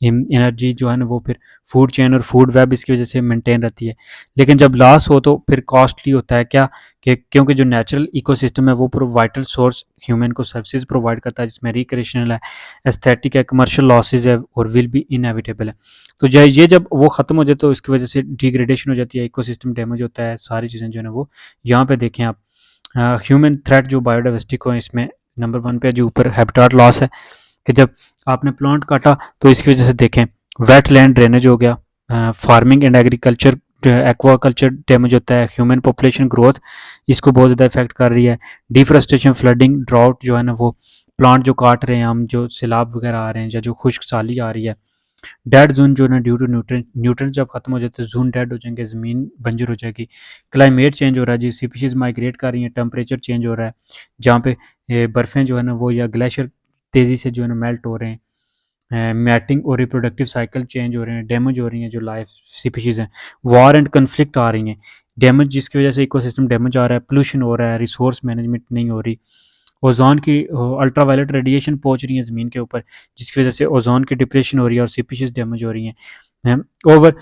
एनर्जी जो है ना वो फिर फूड चेन और फूड वेब इसकी वजह से मेंटेन रहती है। लेकिन जब लॉस हो तो फिर कॉस्टली होता है, क्या कि क्योंकि जो नेचुरल इकोसिस्टम है वो पूरा वाइटल सोर्स ह्यूमन को सर्विसेज प्रोवाइड करता है, जिसमें रिक्रिएशनल है, एस्थेटिक है, कमर्शियल लॉसेज है और विल भी इनएविटेबल है। तो ये जब वो ख़त्म हो जाए तो इसकी वजह से डिग्रेडेशन हो जाती है, इकोसिस्टम डैमेज होता है, सारी चीज़ें जो है ना वो यहाँ पे देखें आप। ह्यूमन थ्रेट जो बायोडाइवर्सिटी को, इसमें नंबर 1 पे जो ऊपर हैबिटाट लॉस है, कि जब आपने प्लांट काटा तो इसकी वजह से देखें वेट लैंड ड्रेनेज हो गया, farming and agriculture aquaculture damage होता है, ह्यूमन पॉपुलेशन ग्रोथ इसको बहुत ज़्यादा इफेक्ट कर रही है, डिफरेस्टेशन, फ्लडिंग, ड्राउट जो है ना वो प्लांट जो काट रहे हैं हम, जो सैलाब वगैरह आ रहे हैं या जो खुश्क साली आ रही है, डेड जोन जो है ना ड्यू टू न्यूट्रेंट जब खत्म हो जाते हैं, जोन डेड हो जाएंगे, ज़मीन बंजर हो जाएगी। क्लाइमेट चेंज हो रहा है जी, स्पीशीज माइग्रेट कर रही हैं, टेम्परेचर चेंज हो रहा है, जहाँ पे बर्फ़ें जो है ना वो या ग्लेशियर तेज़ी से जो है ना मेल्ट हो रहे हैं, मैटिंग और रिप्रोडक्टिव साइकिल चेंज हो रहे हैं, डैमेज हो रही हैं जो लाइफ स्पीशीज़ हैं, वॉर एंड कन्फ्लिक्ट आ रही हैं, डैमेज जिसकी वजह से इकोसिस्टम डैमेज आ रहा है, पोल्यूशन हो रहा है, रिसोर्स मैनेजमेंट नहीं हो रही, ओजोन की अल्ट्रावायलेट रेडिएशन पहुंच रही है ज़मीन के ऊपर, जिसकी वजह से ओजोन की डिप्रेशन हो रही है और स्पीशीज़ डैमेज हो रही हैं। ओवर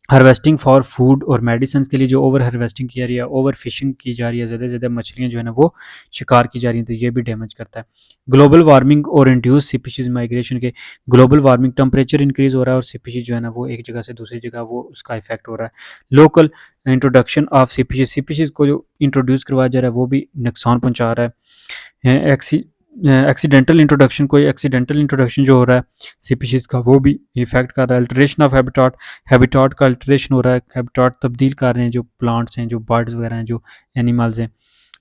हार्वेस्टिंग फॉर फूड और मेडिसिन के लिए जो ओवर हार्वेस्टिंग की जा रही है, ओवर फिशिंग की जा रही है, ज़्यादा से ज़्यादा मछलियाँ जो है ना वो शिकार की जा रही हैं, तो ये भी डैमेज करता है। ग्लोबल वार्मिंग और इंड्यूस स्पीशीज़ माइग्रेशन के, ग्लोबल वार्मिंग टेम्परेचर इंक्रीज़ हो रहा है और स्पीशीज़ जो है ना वो एक जगह से दूसरी जगह वो उसका इफेक्ट हो रहा है। लोकल इंट्रोडक्शन ऑफ स्पीशीज़ को जो इंट्रोड्यूस करवाया जा रहा है वो भी नुकसान पहुँचा रहा है। एक्सीडेंटल इंट्रोडक्शन जो हो रहा है स्पीशीज़ का, वो भी इफेक्ट कर रहा है। अल्टरेशन ऑफ हैबिटाट का अल्टरेशन हो रहा है, हैबिटाट तब्दील कर रहे हैं जो प्लांट्स हैं, जो बर्ड्स वगैरह हैं, जो एनिमल्स हैं।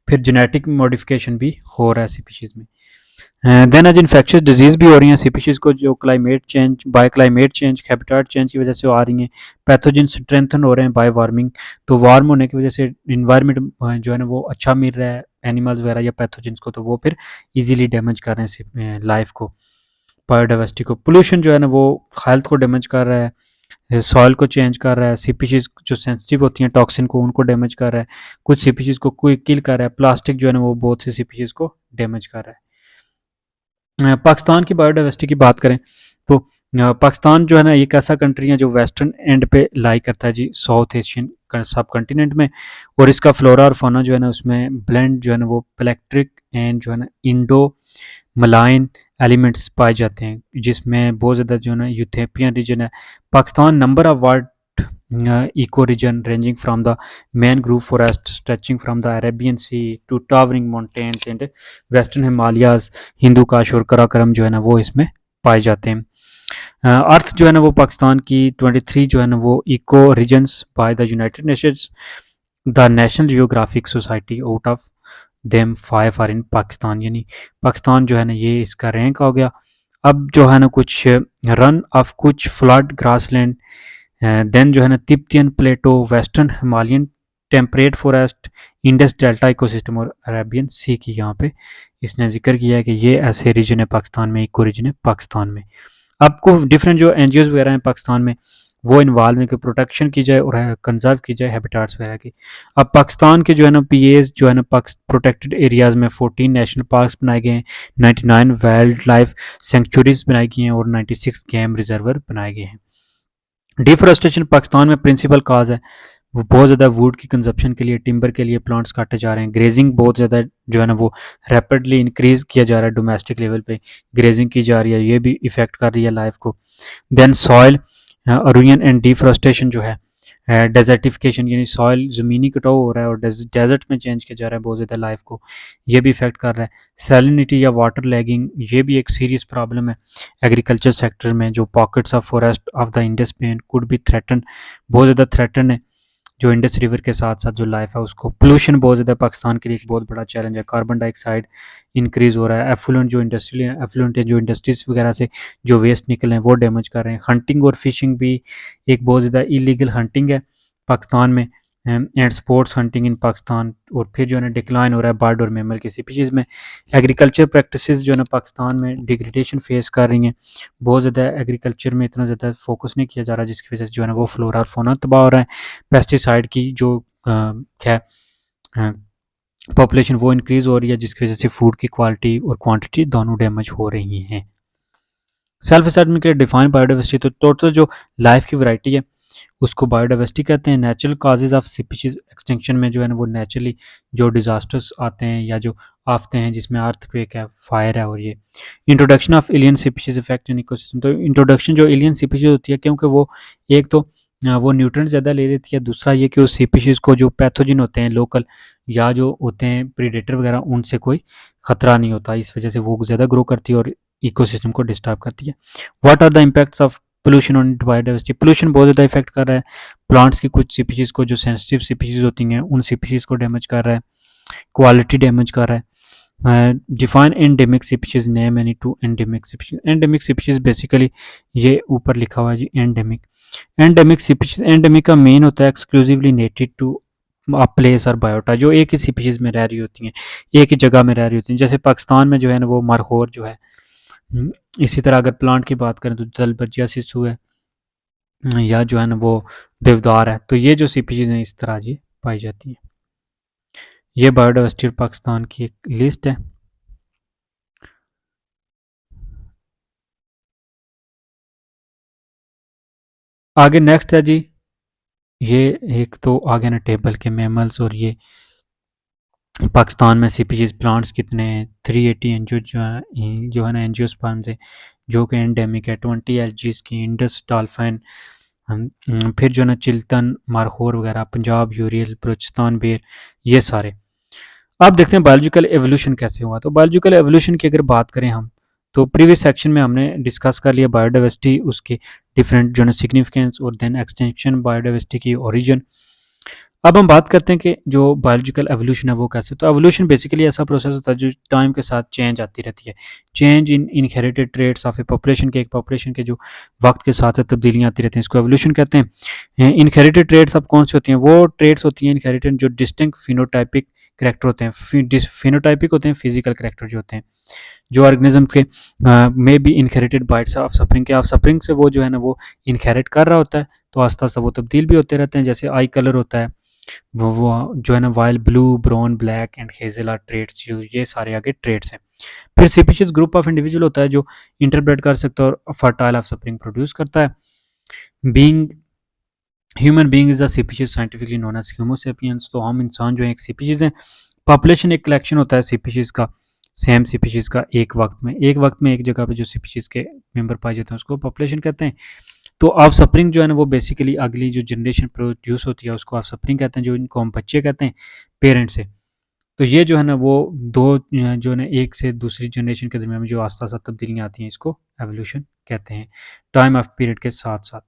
फिर जेनेटिक मॉडिफिकेशन भी हो रहा है स्पीशीज़ में। देन आज इन्फेक्शियस डिजीज़ भी हो रही हैं स्पीशीज़ को, जो क्लाइमेट चेंज हैबिटाट चेंज की वजह से आ रही हैं। पैथोजन स्ट्रेंथन हो रहे हैं बाय वार्मिंग, तो वार्म होने की वजह से इन्वायरमेंट जो है ना वो अच्छा मिल रहा है एनिमल्स वगैरह या पैथोजन्स को, तो वो फिर इजीली डैमेज कर रहे हैं लाइफ को, बायोडाइवर्सिटी को। पोल्यूशन जो है ना वो हेल्थ को डैमेज कर रहा है, सॉइल को चेंज कर रहा है, स्पीशीज़ जो सेंसिटिव होती हैं टॉक्सिन को, उनको डैमेज कर रहा है, कुछ स्पीशीज़ को कोई किल कर रहा है। प्लास्टिक जो है ना वो बहुत सी स्पीशीज़ को डैमेज कर रहा है। पाकिस्तान की बायोडाइवर्सिटी की बात करें तो पाकिस्तान जो है ना एक ऐसा कंट्री है जो वेस्टर्न एंड पे लाई करता है जी, साउथ एशियन सब कंटिनेंट में, और इसका फ्लोरा और फाना जो है ना उसमें ब्लेंड जो है ना वो प्लेक्ट्रिक एंड जो है ना इंडो मलाइन एलिमेंट्स पाए जाते हैं, जिसमें बहुत ज़्यादा जो है ना यूथेपियन रीजन है। Pakistan number of world eco region ranging from the mangrove forest stretching from the Arabian Sea to towering mountains and western Himalayas, Hindu काश और कराकरम जो है ना वो इसमें पाए जाते हैं। अर्थ जो है ना वो पाकिस्तान की 23 जो है ना वो ecoregions by the United Nations, the National Geographic Society, out of them 5 are in Pakistan, यानी पाकिस्तान जो है ना ये इसका रैंक हो गया अब जो है ना कुछ रन ऑफ कुछ फ्लड ग्रासलैंड, देन जो है ना Tibetan plateau, western Himalayan temperate forest, Indus delta ecosystem और अरेबियन सी की यहाँ पे इसने जिक्र किया है कि ये ऐसे रीजन है पाकिस्तान में, इको रीजन है पाकिस्तान में। आपको डिफरेंट जो एन वगैरह हैं पाकिस्तान में वो इन्वॉल्व है कि प्रोटेक्शन की जाए और कंजर्व की जाए हैबिटाट्स वगैरह की। अब पाकिस्तान के जो है ना पीएस जो है ना प्रोटेक्टेड एरियाज़ में 14 नेशनल पार्क्स बनाए गए हैं, 99 वाइल्ड लाइफ सेंचुरीज बनाई गई हैं और 96 गेम रिजर्वर बनाए गए हैं। डिफोरेस्टेशन पाकिस्तान में प्रिंसिपल काज है, वो बहुत ज़्यादा वुड की कंजप्शन के लिए, टिम्बर के लिए प्लांट्स काटे जा रहे हैं। ग्रेजिंग बहुत ज़्यादा जो है ना वो रैपिडली इंक्रीज़ किया जा रहा है, डोमेस्टिक लेवल पे ग्रेजिंग की जा रही है, ये भी इफ़ेक्ट कर रही है लाइफ को। देन सॉइल अरूनियन एंड डिफोरेस्टेशन जो है, डेजर्टिफिकेशन यानी सॉइल ज़मीनी कटाव हो रहा है और डेजर्ट में चेंज किया जा रहा है बहुत ज़्यादा लाइफ को, ये भी इफेक्ट कर रहा है। सैलिनिटी या वाटर लैगिंग, ये भी एक सीरियस प्रॉब्लम है एग्रीकल्चर सेक्टर में। जो pockets of forest of the Indus plain could be threaten, बहुत ज़्यादा थ्रेटन है जो इंडस रिवर के साथ साथ जो लाइफ है उसको। पोल्यूशन बहुत ज़्यादा पाकिस्तान के लिए एक बहुत बड़ा चैलेंज है, कार्बन डाइऑक्साइड इंक्रीज़ हो रहा है, एफ्लुएंट जो इंडस्ट्रियल एफ्लुएंट है जो इंडस्ट्रीज वगैरह से जो वेस्ट निकल हैं वो डैमेज कर रहे हैं। हंटिंग और फिशिंग भी एक बहुत ज़्यादा इलीगल हंटिंग है पाकिस्तान में, and sports hunting in Pakistan. और फिर जो है ना डिक्लाइन हो रहा है बर्ड और मैमल की स्पीशीज़ में। एग्रीकल्चर प्रैक्टिसेस जो है ना पाकिस्तान में डिग्रेडेशन फेस कर रही हैं, बहुत ज़्यादा एग्रीकल्चर में इतना ज़्यादा फोकस नहीं किया जा रहा जिसकी वजह से जो है ना वो फ्लोरा और फौना तबाह हो रहा है। पेस्टिसाइड की जो क्या पॉपुलेशन वो इंक्रीज़ हो रही है जिसकी वजह से फूड की क्वालिटी और क्वांटिटी दोनों डैमेज हो रही हैं। सेल्फ असेसमेंट के डिफाइन बायोडाइवर्सिटी, तो टोटल जो लाइफ की वैरायटी है उसको बायोडाइवर्सिटी कहते हैं। Natural causes of species extinction में जो है ना वो नेचुरली जो डिजास्टर्स आते हैं या जो आफते हैं जिसमें अर्थक्वेक है, फायर है, और ये introduction of alien species effect in ecosystem. तो इंट्रोडक्शन जो एलियन स्पीशीज होती है क्योंकि वो एक तो वो न्यूट्रिएंट ज़्यादा ले लेती है, दूसरा ये कि उस स्पीशीज़ को जो पैथोजन होते हैं लोकल या जो होते हैं प्रीडेटर वगैरह उनसे कोई ख़तरा नहीं होता, इस वजह से वो ज़्यादा ग्रो करती है और इकोसिस्टम को डिस्टर्ब करती है। What are the impacts of pollution on biodiversity? Pollution बहुत ज़्यादा इफेक्ट कर रहा है प्लांट्स की कुछ स्पीशीज़ को, जो सेंसिटिव स्पीशीज़ होती हैं उन स्पीशीज़ को डैमेज कर रहा है, क्वालिटी डैमेज कर रहा है। Define endemic species, name any two endemic species. Endemic species basically ये ऊपर लिखा हुआ है जी एंडेमिक। एंडेमिक स्पीशीज, एंडेमिक का मेन होता है exclusively native to a place or biota, जो एक ही स्पीशीज में रह रही होती हैं, एक ही जगह में रह रही होती हैं। जैसे पाकिस्तान में जो है ना वो मरखोर जो है, इसी तरह अगर प्लांट की बात करें तो दलबजिया सिसु है, या जो है ना वो देवदार है। तो ये जो स्पीशीज हैं इस तरह ये पाई जाती हैं। ये बायोडाइवर्सिटी पाकिस्तान की एक लिस्ट है। आगे नेक्स्ट है जी, ये एक तो आगे ना टेबल के मैमल्स, और ये पाकिस्तान में स्पीशीज प्लांट्स कितने हैं। 380 एनजीओ जो है ना एंजियोस्पर्म से जो कि एंडेमिक है। 20 एलजीज की, इंडस डॉल्फिन, फिर जो है ना चिल्तन, मारखोर वगैरह, पंजाब यूरियल, बलूचिस्तान बेर, ये सारे। अब देखते हैं बायोलॉजिकल एवोल्यूशन कैसे हुआ। तो बायोलॉजिकल एवोल्यूशन की अगर बात करें हम, तो प्रीवियस सेक्शन में हमने डिस्कस कर लिया बायोडाइवर्सिटी, उसके डिफरेंट जो है सिग्निफिकेंस, और देन एक्सटेंशन बायोडाइवर्सिटी की ओरिजिन। अब हम बात करते हैं कि जो बायोलॉजिकल एवोल्यूशन है वो कैसे। तो एवोल्यूशन बेसिकली ऐसा प्रोसेस होता है जो टाइम के साथ चेंज आती रहती है। Change in inherited traits of a population के, एक पॉपुलेशन के जो वक्त के साथ तब्दीलियाँ आती रहती हैं, इसको एवोल्यूशन कहते हैं। इनहेरिटेड ट्रेड्स अब कौन सी होती हैं? वो ट्रेड्स होती हैं इनहेरिटेड जो डिस्टिंक्ट फिनोटाइपिक करेक्टर होते हैं। फिनोटाइपिक होते हैं फिजिकल करेक्टर जो होते हैं, जो ऑर्गेनिज्म के में B inherited bytes of suffering के, ऑफ सफरिंग से वो जो है ना वो इनहेरिट कर रहा होता है, तो आस्ता आस्ता वो तब्दील भी होते रहते हैं। जैसे आई कलर होता है, वो जो है ना while blue, brown, black and hazel are traits, ये सारे आगे ट्रेड्स हैं। फिर स्पीशीज ग्रुप ऑफ इंडिविजुअल होता है जो इंटरप्रेट कर सकता है और फर्टाइल ऑफ स्प्रिंग प्रोड्यूस करता है। Being human being is a species scientifically known as Homo sapiens, तो हम इंसान जो है एक स्पीशीज हैं। पॉपुलेशन एक कलेक्शन होता है स्पीशीज का, सेम स्पीशीज का एक वक्त में एक जगह पे जो स्पीशीज के मेंबर पाए जाते हैं उसको पॉपुलेशन कहते हैं। तो ऑफ स्प्रिंग जो है ना वो बेसिकली अगली जो जनरेशन प्रोड्यूस होती है उसको ऑफ स्प्रिंग कहते हैं, जो इनको हम बच्चे कहते हैं पेरेंट से। तो ये जो है ना वो दो जो है ना एक से दूसरी जनरेशन के दरमियान में जो आस्ता आस्ता तब्दीलियाँ आती हैं इसको एवोल्यूशन कहते हैं, टाइम ऑफ पीरियड के साथ साथ।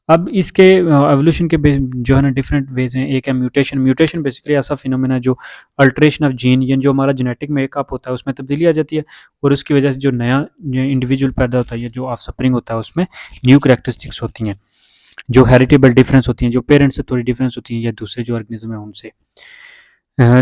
अब इसके एवोल्यूशन के जो है ना डिफरेंट वेज हैं। एक है म्यूटेशन। म्यूटेशन बेसिकली ऐसा फिनोमेना है जो अल्ट्रेशन ऑफ जीन, यानी जो हमारा जेनेटिक मेकअप होता है उसमें तब्दीली आ जाती है, और उसकी वजह से जो नया इंडिविजुअल पैदा होता है या जो ऑफस्प्रिंग होता है उसमें न्यू करेक्टरिस्टिक्स होती हैं, जो हेरिटेबल डिफरेंस होती हैं, जो पेरेंट्स से थोड़ी डिफरेंस होती हैं या दूसरे जो ऑर्गेनिज्म है उनसे।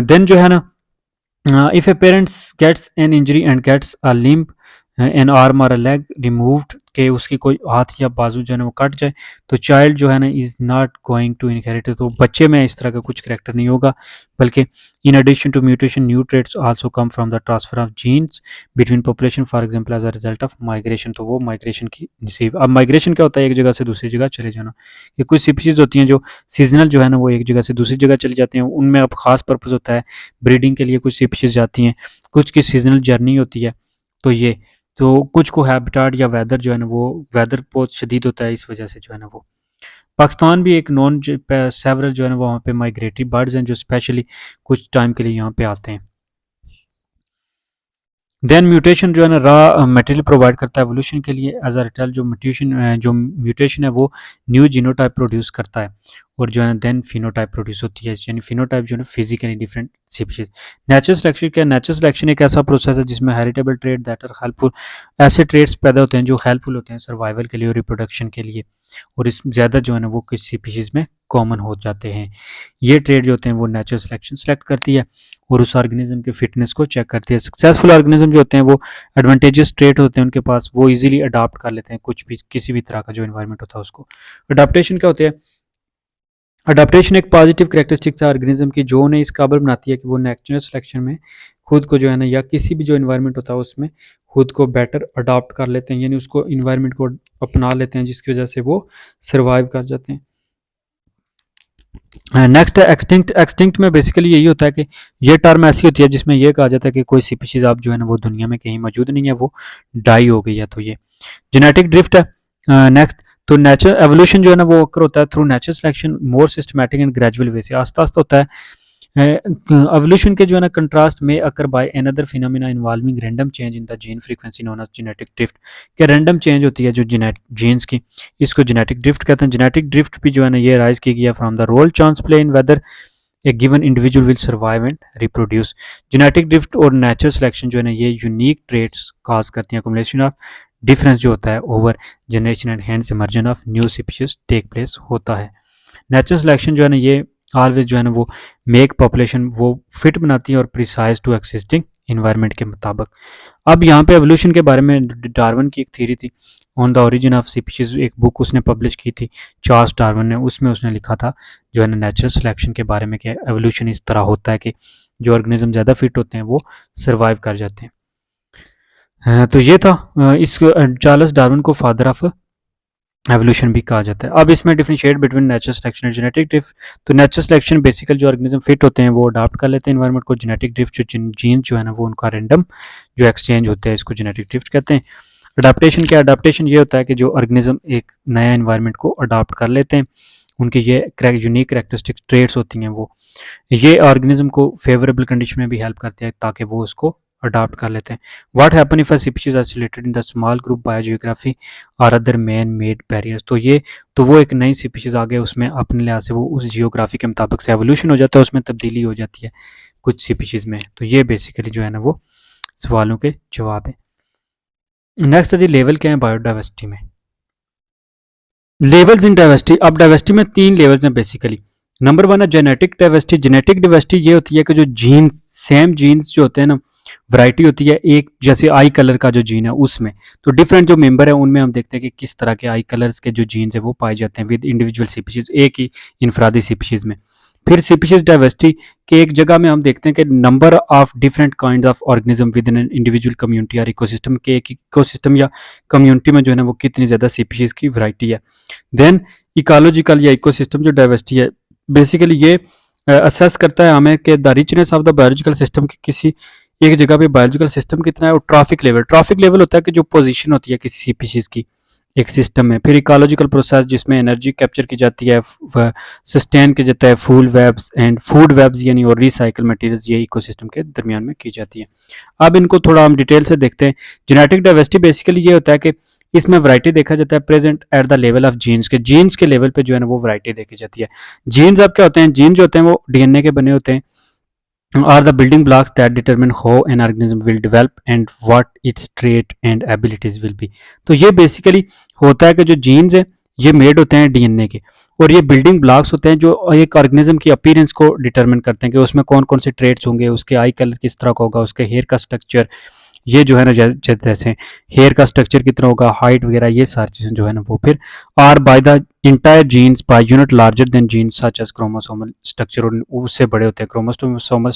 देन जो है ना, if a parents gets an injury and gets a limb, an arm or a leg removed, के उसकी कोई हाथ या बाजू जो है ना वो कट जाए, तो चाइल्ड जो है ना is not going to inherit, तो बच्चे में इस तरह का कुछ करेक्टर नहीं होगा, बल्कि in addition to mutation new traits also come from the transfer of genes between population, for example as a result of migration. तो वो माइग्रेशन की नसीब। अब माइग्रेशन क्या होता है? एक जगह से दूसरी जगह चले जाना। ये कुछ स्पीशीज होती हैं जो सीजनल जो है ना वो एक जगह से दूसरी जगह चली जाती हैं, उनमें अब खास पर्पज़ होता है ब्रीडिंग के लिए, कुछ स्पीशीज जाती हैं, कुछ की सीजनल जर्नी होती है। तो ये तो कुछ को हैबिटाट या वेदर जो है ना वो वेदर बहुत शदीद होता है, इस वजह से जो है ना वो पाकिस्तान भी एक नॉन सेवरल जो है ना वहाँ पे माइग्रेटरी बर्ड्स हैं जो स्पेशली कुछ टाइम के लिए यहाँ पे आते हैं। देन म्यूटेशन जो है ना रॉ मटेरियल प्रोवाइड करता है एवोल्यूशन के लिए। एज अ रिटर्न जो म्यूटेशन है वो न्यू जीनोटाइप प्रोड्यूस करता है, और जो है ना देन फिनोटाइप प्रोड्यूस होती है, यानी फिनोटाइप जो है ना physically different species. Natural selection क्या है? नेचुरल सिलेक्शन एक ऐसा प्रोसेस है जिसमें heritable trait that are helpful, ऐसे ट्रेड्स पैदा होते हैं जो हेल्पफुल होते हैं सर्वाइवल के लिए और रिप्रोडक्शन के लिए, और इस ज़्यादा जो है ना वो किस स्पीशीज़ में कॉमन हो जाते हैं। ये ट्रेड जो होते हैं वो नेचुरल सिलेक्शन सेलेक्ट करती है और उस ऑर्गेनिज्म के फिटनेस को चेक करती है। सक्सेसफुल ऑर्गेनिज्म जो होते हैं वो एडवांटेजेस ट्रेट होते हैं उनके पास, वो इजीली अडॉप्ट कर लेते हैं कुछ भी किसी भी तरह का जो इन्वायरमेंट होता है उसको। अडाप्टेशन क्या होती है? अडाप्टेशन एक पॉजिटिव करेक्टरिस्टिक्स है ऑर्गेनिज्म की जो उन्हें इस काबिल बनाती है कि वो नेचुरल सिलेक्शन में खुद को जो है ना या किसी भी जो इन्वायरमेंट होता है उसमें खुद को बेटर अडॉप्ट कर लेते हैं, यानी उसको इन्वायरमेंट को अपना लेते हैं जिसकी वजह से वो सर्वाइव कर जाते हैं। नेक्स्ट है एक्सटिंक्ट। एक्सटिंक्ट में बेसिकली यही होता है कि ये टर्म ऐसी होती है जिसमें यह कहा जाता है कि कोई स्पीशीज आप जो है ना वो दुनिया में कहीं मौजूद नहीं है, वो डाई हो गई है। तो ये जेनेटिक ड्रिफ्ट है। नेक्स्ट तो नेचुरल एवोल्यूशन जो है ना वो अक्र होता है through natural selection more systematic and gradual way से, आस्ता आस्ता होता है। एवोल्यूशन के जो है ना कंट्रास्ट में occur by another phenomena involving random change in the gene frequency known as genetic drift, के रैंडम चेंज होती है जो जीन्स की, इसको जेनेटिक ड्रिफ्ट कहते हैं। जेनेटिक ड्रिफ्ट भी जो है ना ये राइज की गया from the role chance play in whether a given individual will survive and reproduce. Genetic drift और नेचुरल सिलेक्शन जो है ना ये यूनिक ट्रेट्स काज करती हैं, अकोमोडेशन ऑफ डिफरेंस जो होता है over generation and hands emergence of new species take place होता है। नेचुरल सिलेक्शन जो है ना ये ऑलवेज जो है ना वो मेक पॉपुलेशन वो फिट बनाती है और प्रिसाइज टू एक्सिस्टिंग इन्वायरमेंट के मुताबिक। अब यहाँ पे एवोल्यूशन के बारे में डार्विन की एक थ्योरी थी on the origin of species, एक बुक उसने पब्लिश की थी चार्ल्स डार्विन ने, उसमें उसने लिखा था जो है ना नेचुरल सिलेक्शन के बारे में कि एवोल्यूशन इस तरह होता है कि जो ऑर्गेनिज्म ज़्यादा फिट होते हैं वो सर्वाइव कर जाते हैं। तो ये था इस चार्ल्स डार्विन को फादर ऑफ एवोल्यूशन भी कहा जाता है। अब इसमें डिफरेंशिएट बिटवीन नेचुरल सिलेक्शन और जेनेटिक ड्रिफ्ट। तो नेचुरल सिलेक्शन बेसिकल जो ऑर्गेनिज्म फिट होते हैं वो अडाप्ट कर लेते हैं इन्वायरमेंट को। जेनेटिक ड्रिफ्ट जो जीन जो है ना वो उनका रैंडम जो एक्सचेंज होता है, इसको जेनेटिक ड्रिफ्ट कहते हैं। अडाप्टेशन क्या? अडाप्टेशन ये होता है कि जो ऑर्गेनिज्म एक नया इन्वायरमेंट को अडाप्ट कर लेते हैं, उनके ये यूनिक करेक्टरिस्टिक ट्रेट्स होती हैं, वो ये ऑर्गेनिज्म को फेवरेबल कंडीशन में भी हेल्प करते हैं ताकि वो उसको अडाप्ट कर लेते हैं। What happen if a species are selected in the small group by geography और अदर मैन मेड बैरियर्स। तो वो एक नई स्पीशीज आ गए, उसमें अपने लिहाज से वो उस जियोग्राफी के मुताबिक से एवोल्यूशन हो जाता है, उसमें तब्दीली हो जाती है कुछ स्पीशीज में। तो ये बेसिकली जो है ना वो सवालों के जवाब है। नेक्स्ट है जी लेवल क्या है बायोडाइवर्सिटी में। Levels in diversity. अब डाइवर्सिटी में 3 लेवल्स हैं बेसिकली। नंबर 1 है जेनेटिक डाइवर्सिटी। जेनेटिक डाइवर्सिटी ये होती है कि जो जीन सेम जीन्स जो होते हैं ना वैरायटी होती है, एक जैसे आई कलर का जो जीन है उसमें तो डिफरेंट जो मेंबर है उनमें हम देखते हैं कि किस तरह के आई कलर्स के जो जीन्स है वो पाए जाते हैं विद इंडिविजुअल स्पीशीज, एक ही इनफरादी स्पीशीज में। फिर स्पीशीज डाइवर्सिटी के एक जगह में हम देखते हैं कि number of different kind of organism with in individual community और इकोसिस्टम के, एक इकोसिस्टम या कम्युनिटी में जो है ना वो कितनी ज़्यादा स्पीशीज की वैरायटी है। देन इकोलॉजिकल या इकोसिस्टम जो डाइवर्सिटी है बेसिकली ये असेस करता है हमें कि the richness of the biological system की किसी एक जगह पे बायोलॉजिकल सिस्टम कितना है। और ट्रॉफिक लेवल होता है कि जो पोजीशन होती है किसी स्पीशीज की एक सिस्टम में। फिर इकोलॉजिकल प्रोसेस जिसमें एनर्जी कैप्चर की जाती है, सस्टेन किया जाता है, फूड वेब्स यानी और रिसाइकल मटेरियल्स ये इकोसिस्टम के दरमियान में की जाती है। अब इनको थोड़ा हम डिटेल से देखते हैं। जेनेटिक डाइवर्सिटी बेसिकली ये होता है कि इसमें वैरायटी देखा जाता है present at the level of genes के लेवल पे जो है ना वो वैरायटी देखी जाती है। जीन्स अब क्या होते हैं, जीन जो होते हैं वो डीएनए के बने होते हैं, are the building blocks that determine how an organism will develop and what its trait and abilities will be। तो ये बेसिकली होता है कि जो जीन्स है ये मेड होते हैं डीएनए के, और ये बिल्डिंग ब्लॉक्स होते हैं जो एक ऑर्गेनिज्म की अपीयरेंस को डिटरमिन करते हैं कि उसमें कौन कौन से ट्रेट्स होंगे, उसके आई कलर किस तरह का होगा, उसके हेयर का स्ट्रक्चर, ये जो है ना जैसे हेयर का स्ट्रक्चर कितना होगा, हाइट वगैरह, ये सारी चीज़ें जो है ना वो फिर are by the entire genes by unit larger than genes such as chromosomal structure, और उससे बड़े होते हैं क्रोमोसोमल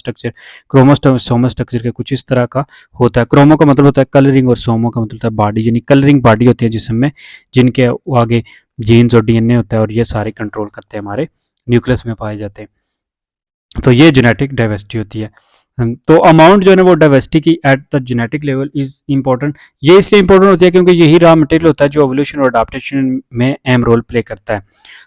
स्ट्रक्चर के कुछ इस तरह का होता है। क्रोमो का मतलब होता है कलरिंग और सोमो का मतलब होता है बॉडी, यानी कलरिंग बॉडी होती है जिसमें जिनके आगे जीन्स और डीएनए होता है और ये सारे कंट्रोल करते हैं, हमारे न्यूक्लियस में पाए जाते हैं। तो ये जेनेटिक डाइवर्सिटी होती है। तो अमाउंट जो है ना वो डाइवर्सिटी की at the genetic level is important. ये इसलिए इंपॉर्टेंट होती है क्योंकि यही रॉ मटेरियल होता है जो एवोल्यूशन और अडाप्टेशन में अहम रोल प्ले करता है।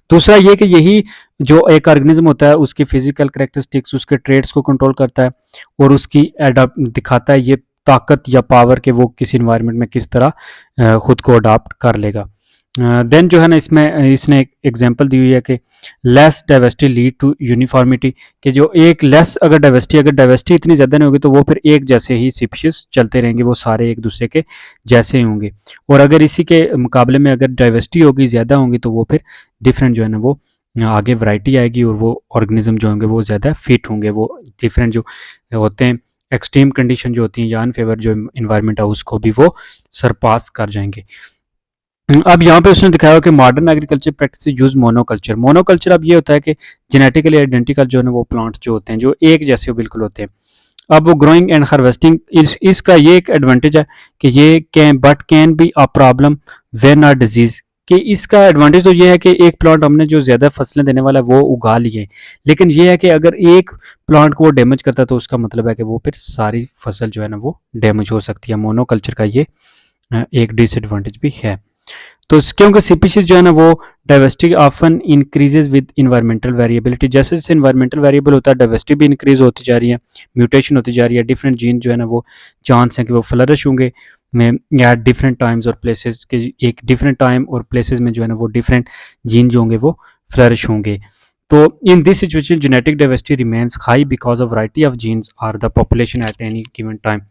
दूसरा ये कि यही जो एक ऑर्गेनिज्म होता है उसकी फिजिकल कैरेक्टरिस्टिक्स, उसके ट्रेड्स को कंट्रोल करता है और उसकी एडाप्ट दिखाता है ये ताकत या पावर के वो किसी इन्वायरमेंट में किस तरह खुद को अडाप्ट कर लेगा। देन जो है ना इसमें इसने एक एग्जांपल दी हुई है कि less diversity lead to uniformity, कि जो एक लेस अगर डाइवर्सिटी इतनी ज़्यादा नहीं होगी तो वो फिर एक जैसे ही स्पीशीज चलते रहेंगे, वो सारे एक दूसरे के जैसे ही होंगे। और अगर इसी के मुकाबले में अगर डाइवर्सिटी होगी, ज़्यादा होंगी, तो वो फिर डिफरेंट जो है ना वो आगे वैरायटी आएगी और वो ऑर्गेनिज्म जो होंगे वो ज़्यादा फिट होंगे, वो डिफरेंट जो होते हैं एक्सट्रीम कंडीशन जो होती हैं या अनफेवर जो इन्वायरमेंट है उसको भी वो सरपास कर जाएंगे। अब यहाँ पे उसने दिखाया कि modern agriculture practice use monoculture. Monoculture अब ये होता है कि जेनेटिकली आइडेंटिकल जो है ना वो प्लांट्स जो होते हैं जो एक जैसे बिल्कुल होते हैं। अब वो ग्रोइंग एंड हार्वेस्टिंग, इसका ये एक एडवांटेज है कि ये can be a problem when a disease, कि इसका एडवांटेज तो ये है कि एक प्लांट हमने जो ज़्यादा फसलें देने वाला है वो उगा लिए, लेकिन ये है कि अगर एक प्लांट को वो डैमेज करता है तो उसका मतलब है कि वो फिर सारी फसल जो है ना वो डैमेज हो सकती है। मोनोकल्चर का ये एक डिसएडवांटेज भी है। तो क्योंकि स्पीशीज जो है ना वो diversity often increases with environmental variability, जैसे जैसे इन्वायरमेंटल वेरिएबल होता है डाइवर्सिटी भी इंक्रीज होती जा रही है, म्यूटेशन होती जा रही है, डिफरेंट जीन जो है ना वो चांस है कि वो फ्लरिश होंगे या डिफरेंट टाइम्स और प्लेसेस के, एक डिफरेंट टाइम और प्लेसेस में जो है ना वो डिफरेंट जीन जो होंगे वो फ्लरिश होंगे। तो in this situation genetic diversity remains high because of variety of genes are the population at any given time.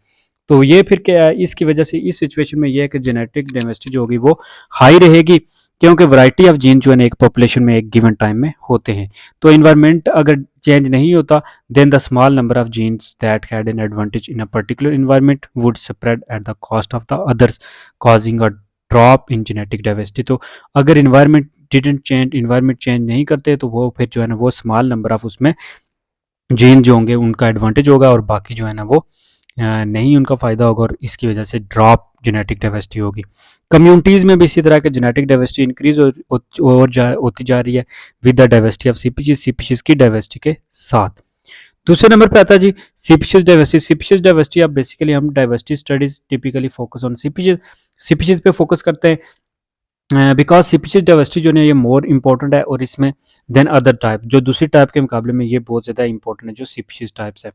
तो ये फिर क्या है, इसकी वजह से इस सिचुएशन में ये है कि जेनेटिक डाइवर्सिटी जो होगी वो हाई रहेगी क्योंकि वैरायटी ऑफ जीन जो है ना एक पॉपुलेशन में एक गिवन टाइम में होते हैं। तो इन्वायरमेंट अगर चेंज नहीं होता then the small number of genes that had an advantage in a particular environment would spread at the cost of the others causing a drop in genetic diversity. तो अगर इन्वायरमेंट चेंज नहीं करते तो वो फिर जो है ना वो स्मॉल नंबर ऑफ उसमें जीन जो होंगे उनका एडवांटेज होगा और बाकी जो है ना वो नहीं उनका फ़ायदा होगा और इसकी वजह से ड्रॉप जेनेटिक डाइवर्सिटी होगी। कम्युनिटीज़ में भी इसी तरह के जेनेटिक डाइवर्सिटी इंक्रीज होती जा रही है with the diversity of CPCs की डाइवर्सिटी के साथ। दूसरे नंबर पे आता है जी सीपीसीज डाइवर्सिटी। अब बेसिकली हम diversity studies typically focus on CPCs पे फोकस करते हैं बिकॉज स्पीशीज डाइवर्सिटी जो है ये मोर इंपॉर्टेंट है और इसमें देन अदर टाइप, जो दूसरी टाइप के मुकाबले में ये बहुत ज़्यादा इंपॉर्टेंट है जो स्पीशीज टाइप्स है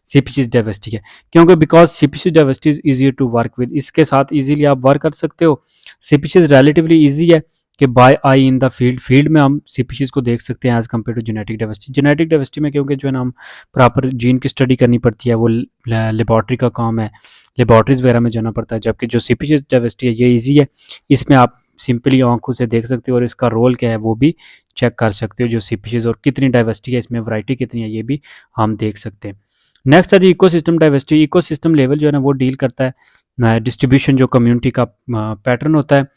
स्पीशीज डाइवर्सिटी है, क्योंकि because species diversity is easier to work with, इसके साथ इजीली आप वर्क कर सकते हो। स्पीशीज रिलेटिवली ईजी है कि by eye in the field में हम स्पीशीज को देख सकते हैं as compare to genetic diversity में, क्योंकि जो है ना हम प्रॉपर जीन की स्टडी करनी पड़ती है, वो लेबॉर्ट्री का काम है, लेबॉर्ट्रीज वगैरह में जाना पड़ता है, जबकि जो स्पीशीज डाइवर्सिटी है ये ईजी है, इसमें आप सिंपली आंखों से देख सकते हो और इसका रोल क्या है वो भी चेक कर सकते हो, जो स्पीशीज और कितनी डाइवर्सिटी है इसमें, वैरायटी कितनी है ये भी हम देख सकते हैं। नेक्स्ट है जी इकोसिस्टम डाइवर्सिटी। इकोसिस्टम लेवल जो है ना वो डील करता है डिस्ट्रीब्यूशन जो कम्युनिटी का पैटर्न होता है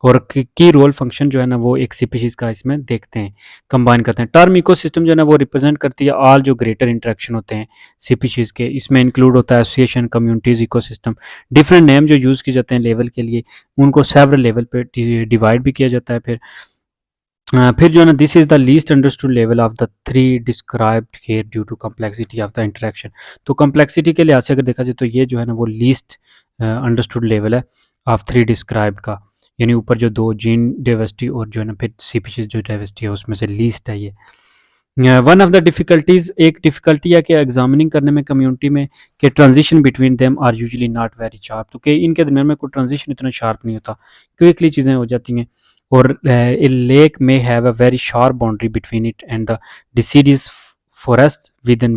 और की रोल फंक्शन जो है ना वो एक स्पीशीज का इसमें देखते हैं, कंबाइन करते हैं। टर्म इकोसिस्टम जो है ना वो रिप्रेजेंट करती है ऑल जो ग्रेटर इंटरेक्शन होते हैं स्पीशीज के, इसमें इंक्लूड होता है association, communities, ecosystem, different name जो यूज़ किए जाते हैं लेवल के लिए, उनको सेवरल लेवल पे डिवाइड भी किया जाता है। फिर जो है ना this is the least understood level of the three described here due to complexity of the interaction. तो कम्प्लेक्सिटी के लिहाज से अगर देखा जाए तो ये जो है ना वो लीस्ट अंडरस्टूड लेवल है ऑफ थ्री डिस्क्राइब्ड का, यानी ऊपर जो दो जीन डाइवर्सिटी और जो है ना फिर स्पीशीज जो डाइवर्सिटी है उसमें से लीस्ट है ये। वन ऑफ द डिफ़िकल्टीज़, एक डिफ़िकल्टी है कि एग्ज़ामिनिंग करने में कम्युनिटी में कि transition between them are usually not very sharp, तो कि इनके दरमियान में कोई ट्रांज़िशन इतना शार्प नहीं होता, क्विकली चीज़ें हो जाती हैं। और ए लेक में have a very sharp boundary between it and the deciduous forest within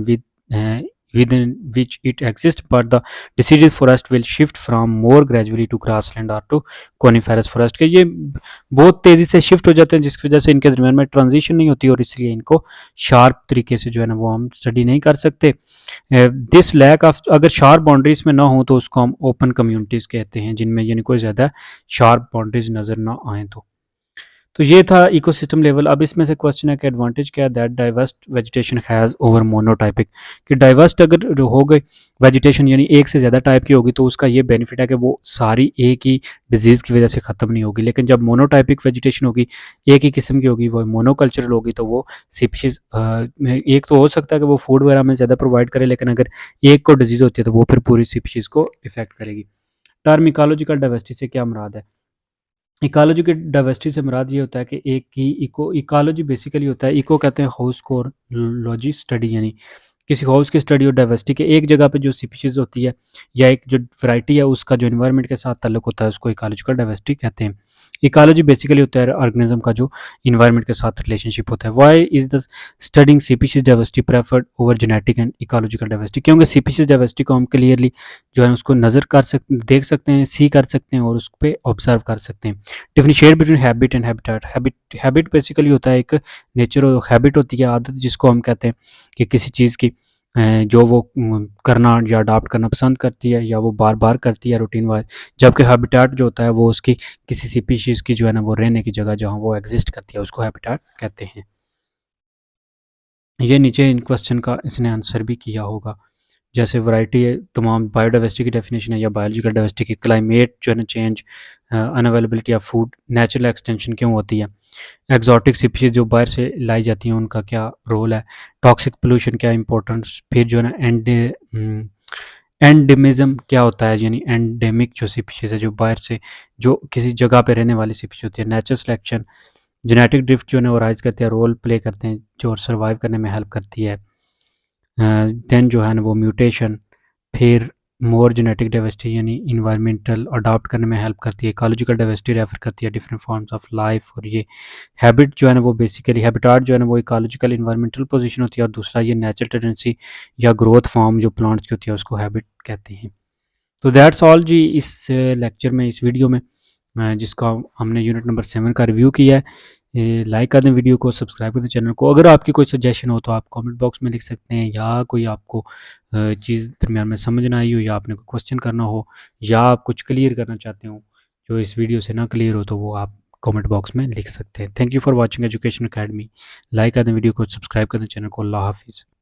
which it exists, but the deciduous forest will shift from more gradually to grassland or to coniferous forest, के ये बहुत तेज़ी से शिफ्ट हो जाते हैं, जिसकी वजह से इनके दरमियान में ट्रांजिशन नहीं होती और इसलिए इनको शार्प तरीके से जो है ना वो हम स्टडी नहीं कर सकते। दिस लैक ऑफ, अगर शार्प बाउंड्रीज में ना हो तो उसको हम ओपन कम्युनिटीज़ कहते हैं, जिनमें यानी कोई ज़्यादा शार्प बाउंड्रीज नज़र ना आए तो ये था इकोसिस्टम लेवल। अब इसमें से क्वेश्चन है कि एडवांटेज क्या है that diverse vegetation has over monotypic, कि डाइवर्स अगर हो गई वेजिटेशन यानी एक से ज़्यादा टाइप की होगी तो उसका ये बेनिफिट है कि वो सारी एक ही डिजीज़ की वजह से ख़त्म नहीं होगी। लेकिन जब मोनोटाइपिक वेजिटेशन होगी, एक ही किस्म की होगी, वो मोनोकल्चरल होगी, तो वो स्पीशीज़ एक तो हो सकता है कि वो फूड वगैरह में ज़्यादा प्रोवाइड करे, लेकिन अगर एक को डिजीज़ होती है तो वो फिर पूरी स्पीशीज़ को इफेक्ट करेगी। टर्म इकोलॉजिकल डाइवर्सिटी से क्या मुराद है? इकोलॉजी की डाइवर्सिटी से मुराद ये होता है कि एक की इकोलॉजी बेसिकली होता है, इको कहते हैं हाउस को, और लॉजी स्टडी यानी किसी हाउस की स्टडी और डाइवर्सिटी के एक जगह पे जो स्पीशीज़ होती है या एक जो वैरायटी है उसका जो एनवायरनमेंट के साथ ताल्लुक होता है उसको इकोलॉजिकल डाइवर्सिटी कहते हैं। इकोलॉजी बेसिकली होता है ऑर्गेनिज्म का जो इन्वायरमेंट के साथ रिलेशनशिप होता है। Why is the studying species diversity preferred over genetic and ecological diversity? क्योंकि स्पीशीज़ डाइवर्सिटी को हम क्लियरली जो है उसको नज़र कर सक देख सकते हैं, सी कर सकते हैं और उस पे ऑब्ज़र्व कर सकते हैं। Differentiate between habit and habitat. Habit basically होता है एक नेचर, और हैबिट होती है आदत, जिसको हम कहते हैं कि किसी चीज़ की जो वो करना या अडॉप्ट करना पसंद करती है या वो बार-बार करती है रूटीन वाइज़। जबकि हैबिटेट जो होता है वो उसकी किसी स्पीशीज़ की जो है ना वो रहने की जगह जहाँ वो एग्ज़िस्ट करती है उसको हैबिटेट कहते हैं। ये नीचे इन क्वेश्चन का इसने आंसर भी किया होगा। जैसे वैरायटी है, तमाम बायोडाइवर्सिटी की डेफिनेशन है या बायोलॉजिकल डाइवर्सिटी की, क्लाइमेट जो है ना change, unavailability of food, natural extension क्यों होती है, एक्सोटिक स्पीशीज जो बाहर से लाई जाती हैं उनका क्या रोल है, टॉक्सिक पोल्यूशन क्या इंपॉर्टेंस, फिर जो है ना एंडेमिज्म क्या होता है, यानी एंडेमिक जो स्पीशीज है जो बाहर से जो किसी जगह पे रहने वाली स्पीशीज होती है, नेचुरल सिलेक्शन, जेनेटिक ड्रिफ्ट जो है ना वो राइज करते हैं, रोल प्ले करते हैं जो सर्वाइव करने में हेल्प करती है। देन जो है ना वो म्यूटेशन, फिर मोर जेनेटिक डाइवर्सिटी यानी इन्वायरमेंटल अडॉप्ट करने में हेल्प करती है, इकोलॉजिकल डाइवर्सिटी रेफर करती है डिफरेंट फॉर्म्स ऑफ लाइफ, और ये हैबिट जो है ना वो बेसिकली हैबिटाट जो है ना वो इकोलॉजिकल इन्वायरमेंटल पोजीशन होती है, और दूसरा ये नेचुरल टेंडेंसी या ग्रोथ फॉर्म जो प्लांट्स की होती है उसको हैबिट कहते हैं। तो दैट्स ऑल जी इस लेक्चर में, इस वीडियो में जिसका हमने यूनिट नंबर 7 का रिव्यू किया है। लाइक कर दें वीडियो को, सब्सक्राइब कर दें चैनल को। अगर आपकी कोई सजेशन हो तो आप कमेंट बॉक्स में लिख सकते हैं, या कोई आपको चीज़ दरमियान में समझ ना आई हो, या आपने कोई क्वेश्चन करना हो, या आप कुछ क्लियर करना चाहते हो जो इस वीडियो से ना क्लियर हो, तो वो आप कमेंट बॉक्स में लिख सकते हैं। Thank you for watching education academy. Like कर दें वीडियो को, सब्सक्राइब कर दें चैनल को। अल्लाह हाफिज़।